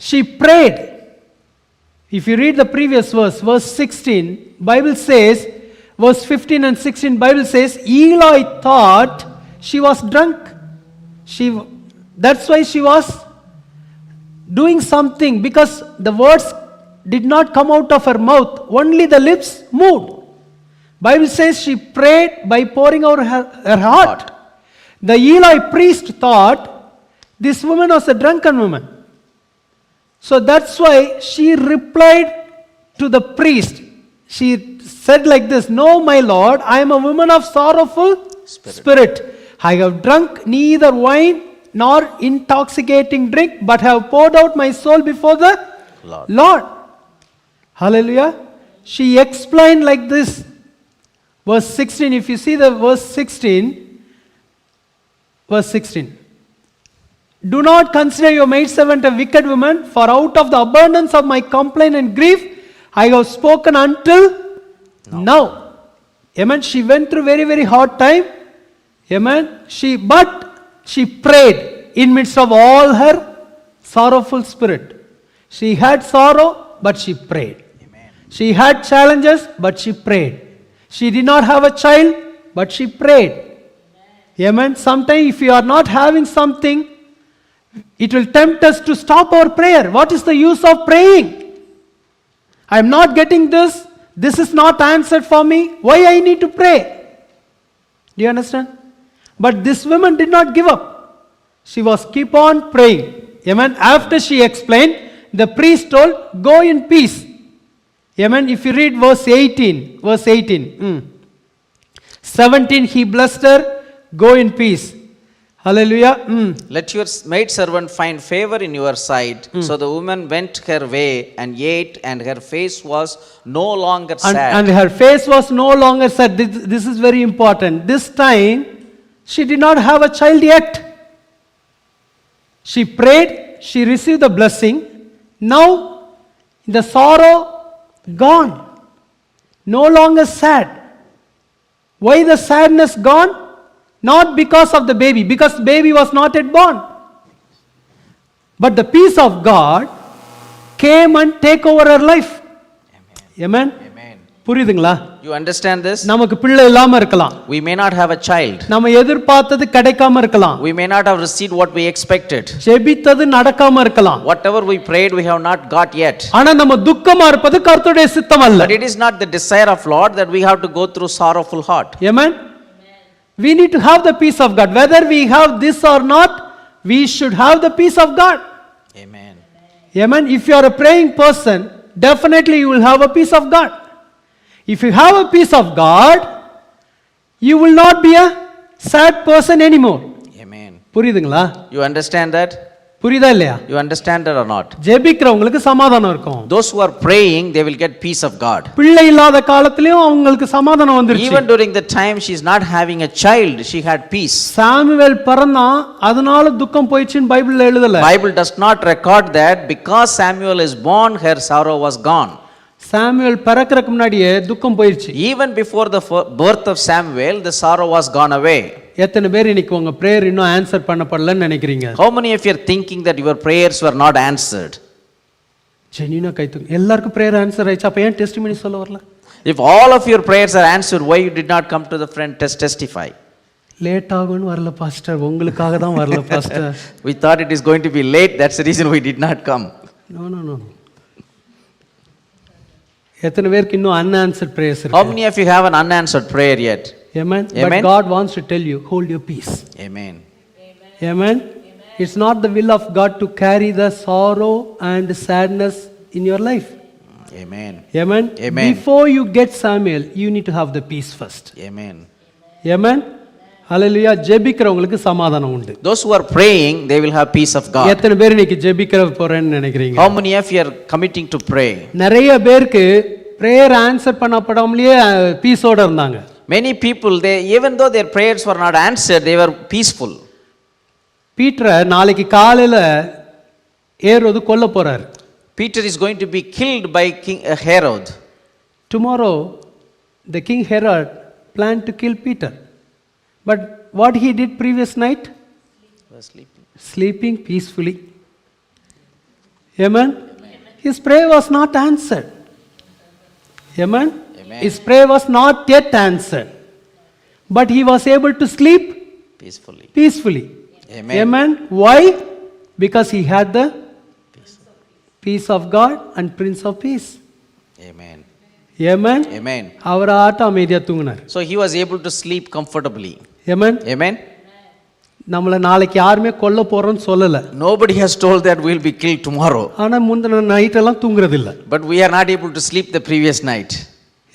She prayed. If you read the previous verse 16, Bible says, verse 15 and 16, Bible says, Eli thought she was drunk. That's why she was doing something, because the words did not come out of her mouth, only the lips moved. Bible says she prayed by pouring out her heart. The Eli priest thought this woman was a drunken woman. So that's why she replied to the priest. She said like this, no, my lord, I am a woman of sorrowful spirit. I have drunk neither wine nor intoxicating drink, but have poured out my soul before the Lord. Hallelujah. She explained like this. Verse 16, if you see the verse 16, do not consider your maidservant a wicked woman, for out of the abundance of my complaint and grief I have spoken until now. Amen. She went through very, very hard time. Amen. But she prayed in midst of all her sorrowful spirit. She had sorrow, but she prayed. Amen. She had challenges, but she prayed. She did not have a child, but she prayed. Amen. Sometimes if you are not having something, it will tempt us to stop our prayer. What is the use of praying? I am not getting this. This is not answered for me. Why I need to pray? Do you understand? But this woman did not give up. She was keep on praying. Amen. After she explained, the priest told, go in peace. Amen. If you read verse 18. 17, he blessed her, go in peace. Hallelujah. Let your maidservant find favor in your sight. So the woman went her way and ate, and her face was no longer sad. And her face was no longer sad. This is very important. This time, she did not have a child yet. She prayed, she received the blessing. Now, the sorrow gone. No longer sad. Why the sadness gone? Not because of the baby, because baby was not yet born. But the peace of God came and take over her life. Amen. Amen. புரியுதுங்களா? You understand this? நமக்கு பிள்ளை இல்லாம இருக்கலாம். We may not have a child. நம்ம எதிர்பார்த்தது கிடைக்காம இருக்கலாம். We may not have received what we expected. ஜெபித்தது நடக்காம இருக்கலாம். Whatever we prayed, we have not got yet. ஆனா நம்ம துக்கமா இருப்பது கர்த்தருடைய சித்தம் அல்ல. But it is not the desire of Lord that we have to go through sorrowful heart. Amen. We need to have the peace of God. Whether we have this or not, we should have the peace of God. Amen. Amen. If you are a praying person, definitely you will have a peace of God. If you have a peace of God, you will not be a sad person anymore. Amen. புரியுதுங்களா? You understand that? புரியுதா இல்லையா? You understand that or not? ஜெபிக்கிறவங்களுக்கு சமாதானம் இருக்கும். Those who are praying, they will get peace of God. பிள்ளை இல்லாத காலத்திலயும் அவங்களுக்கு சமாதானம் வந்துருச்சு. Even during the time she is not having a child, she had peace. Samuel பிறந்தான், அதனால துக்கம் போயிடுச்சுன்னு பைபிள்ல எழுதல. Bible does not record that because Samuel is born, her sorrow was gone. Samuel பிறக்கறதுக்கு முன்னாடியே துக்கம் போயிடுச்சு. Even before the birth of Samuel, the sorrow was gone away. எத்தனை பேர் இன்னைக்கு உங்க பிரேயர் இன்னும் ஆன்சர் பண்ணப்படலன்னு நினைக்கிறீங்க? How many of you are thinking that your prayers were not answered? ஜெனியூனா கை தூக்கு. எல்லாருக்கும் பிரேயர் ஆன்சர் ஆயிடுச்சு. அப்ப ஏன் டெஸ்டிமனி சொல்ல வரல? If all of your prayers are answered, why you did not come to the front to testify? Late ஆகும்னு வரல pastor, உங்களுக்காக தான் வரல pastor. We thought it is going to be late, that's the reason we did not come. No. எத்தனை பேருக்கு இன்னும் unanswered prayers இருக்கு? How many of you have an unanswered prayer yet? Amen. Amen. But God wants to tell you, hold your peace. Amen. Amen. It's not the will of God to carry the sorrow and sadness in your life. Amen. Amen. Amen. Before you get Samuel, you need to have the peace first. Amen. Amen. Hallelujah. ஜெபிக்கிறவங்களுக்கு சமாதானம் உண்டு. Those who are praying, they will have peace of God. எத்தனை பேர் இன்னைக்கு ஜெபிக்கிற போறேன்னு நினைக்கிறீங்க? How many of you are committing to pray? நிறைய பேருக்கு பிரேயர் ஆன்சர் பண்ணப்படாமலேயே பீஸோட இருந்தாங்க. Many people, they even though their prayers were not answered, they were peaceful. பீட்டரை நாளைக்கு காலையில ஏரோது கொல்ல போறார். Peter is going to be killed by King Herod. Tomorrow the king Herod planned to kill Peter. But what he did previous night? Was sleeping. Sleeping peacefully. Amen. His prayer was not answered. Amen. Amen. His prayer was not yet answered. But he was able to sleep Peacefully. peacefully. Amen. Amen. Why? Because he had the peace of God and Prince of Peace. Amen. Amen. Amen. அவர் ஆட்டம் அமைதியா தூங்கினார். So he was able to sleep comfortably. Amen. Amen. நம்மள நாளைக்கு யாருமே கொல்ல போறோம்னு சொல்லல. Nobody has told that we'll be killed tomorrow. ஆனா முந்தின night எல்லாம் தூங்குறது இல்ல. But we are not able to sleep the previous night.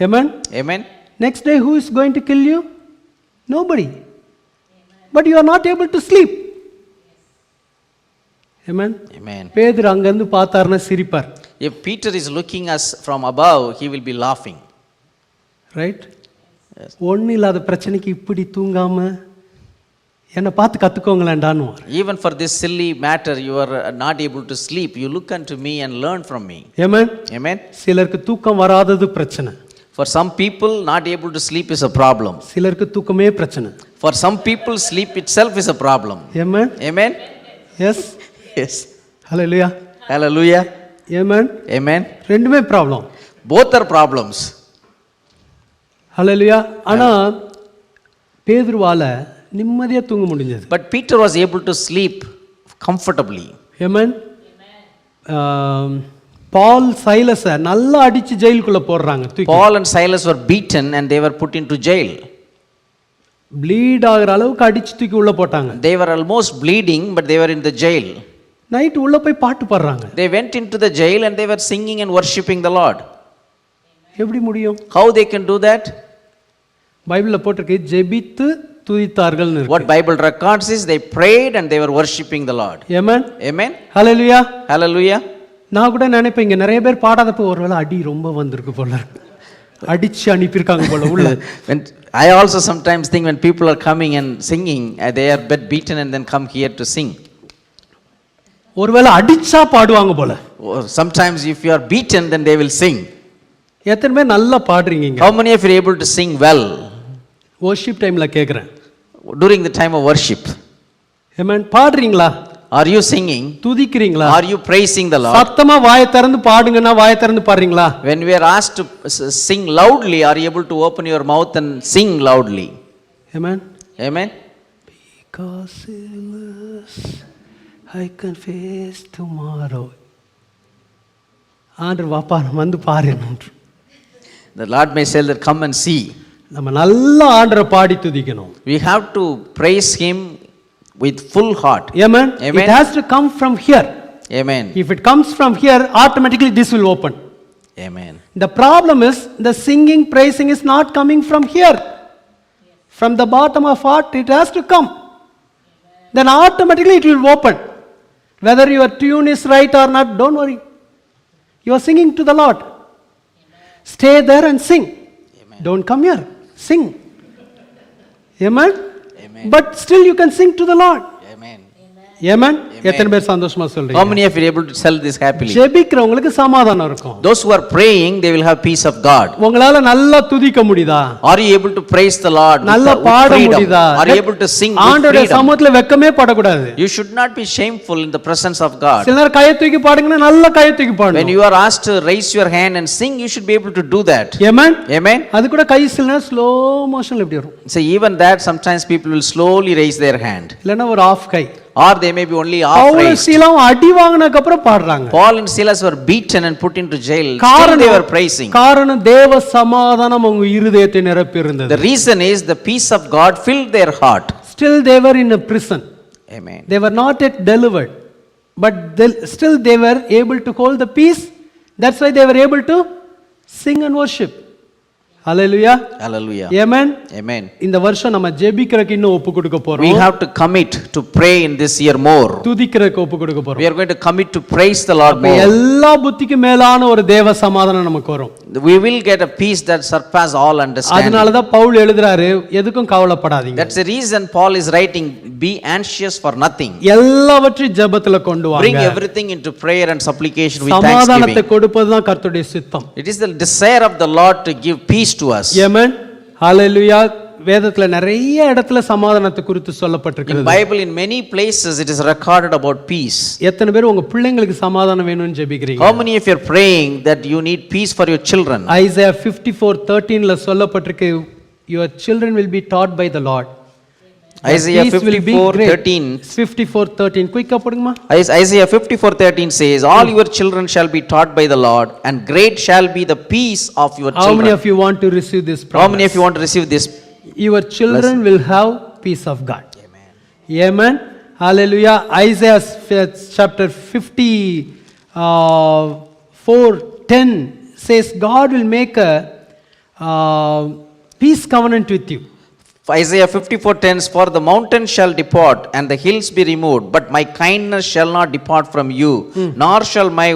Amen. Amen. Next day who is going to kill you? Nobody. But you are not able to sleep. Amen. Amen. பேதுரு அங்க இருந்து பார்த்தாருன்னா சிரிப்பார். If Peter is looking us from above, he will be laughing. Right? ஒன்றும் இல்லாத பிரச்சனைக்கு இப்படி தூங்காம என்னை பார்த்து கற்றுக்கோங்களேன்டான்னு. Even for this silly matter, you are not able to sleep. You look unto me and learn from me. Amen. Amen. சிலருக்கு தூக்கம் வராதது பிரச்சனை. For some people, not able to sleep is a problem. சிலருக்கு தூக்கமே பிரச்சனை. For some people, sleep itself is a problem. Amen. Amen. Yes. Yes. Hallelujah. Hallelujah. Amen. Amen. ரெண்டுமே problem. Both are problems. Hallelujah. ஆனா பேதுருவால நிம்மதியா தூங்க முடிஞ்சது. But Peter was able to sleep comfortably. Amen. பால் சைலஸ நல்லா அடிச்சு ஜெயிலுக்குள்ள போடுறாங்க. Paul and Silas were beaten and they were put into jail. Bleed ஆகுற அளவுக்கு அடிச்சு தூக்கி உள்ள போட்டாங்க. They were almost bleeding, but they were in the jail. Night உள்ள போய் பாட்டு பாடுறாங்க. They went into the jail and they were singing and worshipping the Lord. எப்படி முடியும்? How they can do that? பைபிள்ல போட்டிருக்கு ஜெபித்து துதித்தார்கள்னு இருக்கு. What Bible records is they prayed and they were worshipping the Lord. Amen. Amen. Hallelujah. Hallelujah. நான் கூட நினைப்பேன் இங்க நிறைய பேர் பாடாதப்போ ஒருவேளை அடி ரொம்ப வந்திருக்கு போல, அடிச்சு அனுப்பியிருக்காங்க போல உள்ள. When I also sometimes think when people are coming and singing, they are beaten and then come here to sing. ஒருவேளை அடிச்சா பாடுவாங்க போல. Or sometimes if you are beaten, then they will sing. எத்தனை பேர் நல்லா பாடுறீங்க இங்க? How many of you are able to sing well worship டைம்ல கேக்குறேன். during the time of worship? Amen. பாடுறீங்களா? Are you singing? துதிக்கிறீங்களா? Are you praising the Lord? சத்தமா வாயை திறந்து பாடுங்கன்னா வாயை திறந்து பாடுறீங்களா? When we are asked to sing loudly, are you able to open your mouth and sing loudly? Amen. Amen. Because I can face tomorrow. ஆண்டவர் வாப்பா வந்து பாரு. The Lord may say that come and see. நம்ம நல்லா ஆண்டவரை பாடி துதிக்கணும். We have to praise him with full heart. Amen. Amen. It has to come from here. Amen. If it comes from here, automatically this will open. Amen. The problem is the singing, praising is not coming from here. From the bottom of heart, it has to come. Then automatically it will open. Whether your tune is right or not, don't worry. You are singing to the Lord. Stay there and sing. Amen. Don't come here. Sing. Amen. Amen. But still you can sing to the Lord. Amen. Amen. எத்தனை பேர் சந்தோஷமா சொல்றீங்க? How many of you are able to tell this happily? ஜெபிக்கிறவங்களுக்கு சமாதானம் இருக்கும். Those who are praying, they will have peace of God. உங்களால நல்லா துதிக்க முடியுதா? Are you able to praise the Lord நல்லா with பாட freedom? முடியுதா? Are you able to sing with ஆண்டவருடைய freedom? சமூகத்துல வெட்கமே படக்கூடாது. You should not be shameful in the presence of God. சில நேரம் கையை தூக்கி பாடுங்கன்னா நல்லா கையை தூக்கி When பாடணும். you are asked to raise your hand and sing, you should be able to do that. Amen. Amen. அது கூட கை சில நேரம் ஸ்லோ மோஷன்ல இப்படி வரும். So even that, sometimes people will slowly raise their hand, இல்லனா ஒரு ஆஃப் கை. or they may be only half bowl raised. சீலாவும் அடி வாங்குனதுக்கு அப்புறம் பாடுறாங்க. Paul and Silas were beaten and put into jail. Still காரணம் they were praising. காரணம் தேவ சமாதானம் உங்க இருதயத்தை நிரப்பி இருந்தது. The reason is the peace of God filled their heart. Still they were in a prison. Amen. They were not yet delivered, but still they were able to hold the peace. That's why they were able to sing and worship. Hallelujah. Hallelujah. Amen. Amen. இந்த வருஷம் நம்ம ஜெபிக்கிறதுக்கு இன்னும் ஒப்பு கொடுக்க We போறோம். have to commit to pray in this year more. துதிக்கிறதுக்கு ஒப்பு கொடுக்க We போறோம். are going to commit to praise the Lord அப்ப more. எல்லா புத்திக்கு மேலான ஒரு தேவ சமாதானம் நமக்கு வரும். We will get a peace that surpasses all understanding. அதனால தான் பவுல் எழுதுறாரு எதுக்கும் கவலைப்படாதீங்க. That's the reason Paul is writing, be anxious for nothing. எல்லாவற்றையும் ஜெபத்துல கொண்டு Bring வாங்க. everything into prayer and supplication with சமாதானத்தை thanksgiving. கொடுப்பதுதான் கர்த்தருடைய சித்தம். It is the desire of the Lord to give peace to us. Amen. Hallelujah. வேதத்துல நிறைய இடத்துல சமாதானத்தை குறித்து In சொல்லப்பட்டிருக்கிறது. Bible, in many places, it is recorded about peace. எத்தனை பேர் உங்க பிள்ளைங்களுக்கு சமாதானம் வேணும்னு ஜெபிக்கிறீங்க? How many of you are praying that you need peace for your children? Isaiah 54:13ல சொல்லப்பட்டிருக்கு, your children will be taught by the Lord. Isaiah Peace will be 54:13. 54:13 குயிக்கா போடுங்கம்மா. Isaiah 54:13 says, all your children shall be taught by the Lord, and great shall be the peace of your How many children. of you want to receive this promise? How many of you want to receive this? Your children will have peace of God. Amen. Amen. Hallelujah. Isaiah chapter 4:10 says God will make a peace covenant with you. Isaiah 54:10, for the mountains shall depart and the hills be removed, but my kindness shall not depart from you, nor shall my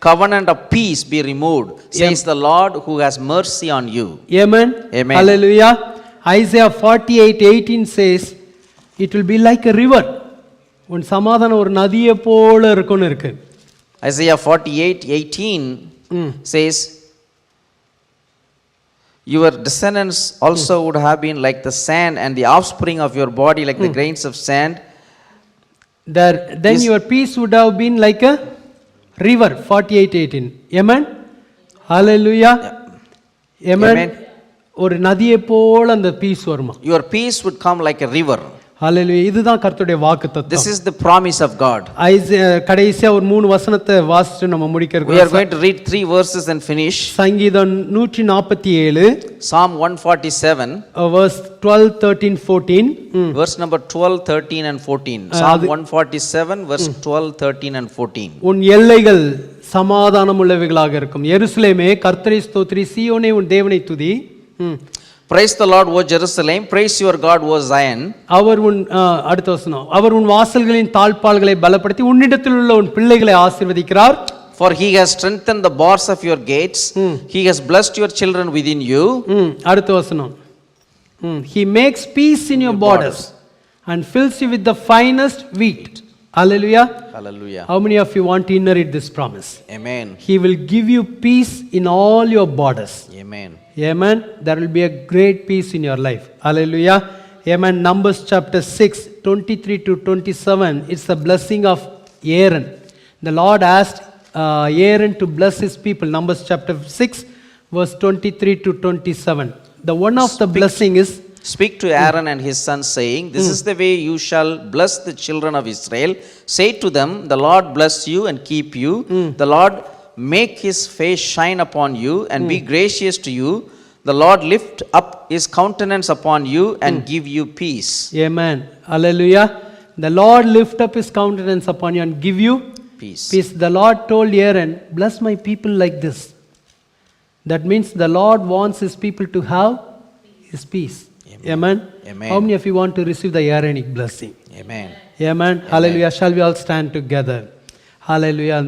covenant of peace be removed, says the Lord who has mercy on you. Amen. Amen. Hallelujah. Isaiah 48:18 says it will be like a river. உன் சமாதானம் ஒரு நதியை போல இருக்கும்னு இருக்கு. Isaiah 48:18 says, your descendants also would have been like the sand, and the offspring of your body like the grains of sand. Then Yes. your peace would have been like a river. 48:18. Amen. Hallelujah. Amen. Amen. ஒரு நதியை போல அந்த piece வருமா? Your peace would come like a river. ஹalleluya. இதுதான் கர்த்தருடைய This வாக்குத்தத்தம். is the promise of God. கடைசியா ஒரு 3 வசனத்தை வாசிச்சு நம்ம We are முடிக்கிறோம். going to read 3 verses and finish. சங்கீதம் 147 Psalm 147, verse 12, 13, 14. verse number 12, 13 and 14. Psalm 147, verse 12, 13 and 14. உன் எல்லைகள் சமாதானம் உள்ளவைகளாக இருக்கும். எருசலேமே கர்த்தரை ஸ்தோத்திரி, சீயோனே உன் தேவனை துதி. Praise the Lord, O Jerusalem. Praise your God, O Zion. அவர் உன் அடுத்த வசனம், அவர் உன் வாசல்களின் தாழ்பாள்களை பலப்படுத்தி உன்னிடத்தில் உள்ள உன் பிள்ளைகளை ஆசீர்வதிக்கிறார். For he has strengthened the bars of your gates. He has blessed your children within you. அடுத்த வசனம், he makes peace in your borders and fills you with the finest wheat. Hallelujah. Hallelujah. How many of you want to inherit this promise? Amen. He will give you peace in all your borders. Amen. Amen. There will be a great peace in your life. Hallelujah. Amen. Numbers chapter 6, 23 to 27. It's the blessing of Aaron. The Lord asked Aaron to bless his people. Numbers chapter 6, verse 23 to 27. The one of the blessing is, Speak to Aaron and his sons, saying, This is the way you shall bless the children of Israel. Say to them, The Lord bless you and keep you. The Lord make his face shine upon you and be gracious to you. The Lord lift up his countenance upon you and give you peace. Amen. Hallelujah. The Lord lift up his countenance upon you and give you Peace. peace. The Lord told Aaron, bless my people like this. That means the Lord wants his people to have his peace. Amen. Amen. How many of you want to receive the Aaronic blessing? Amen. Amen. Hallelujah. Shall we all stand together? Hallelujah.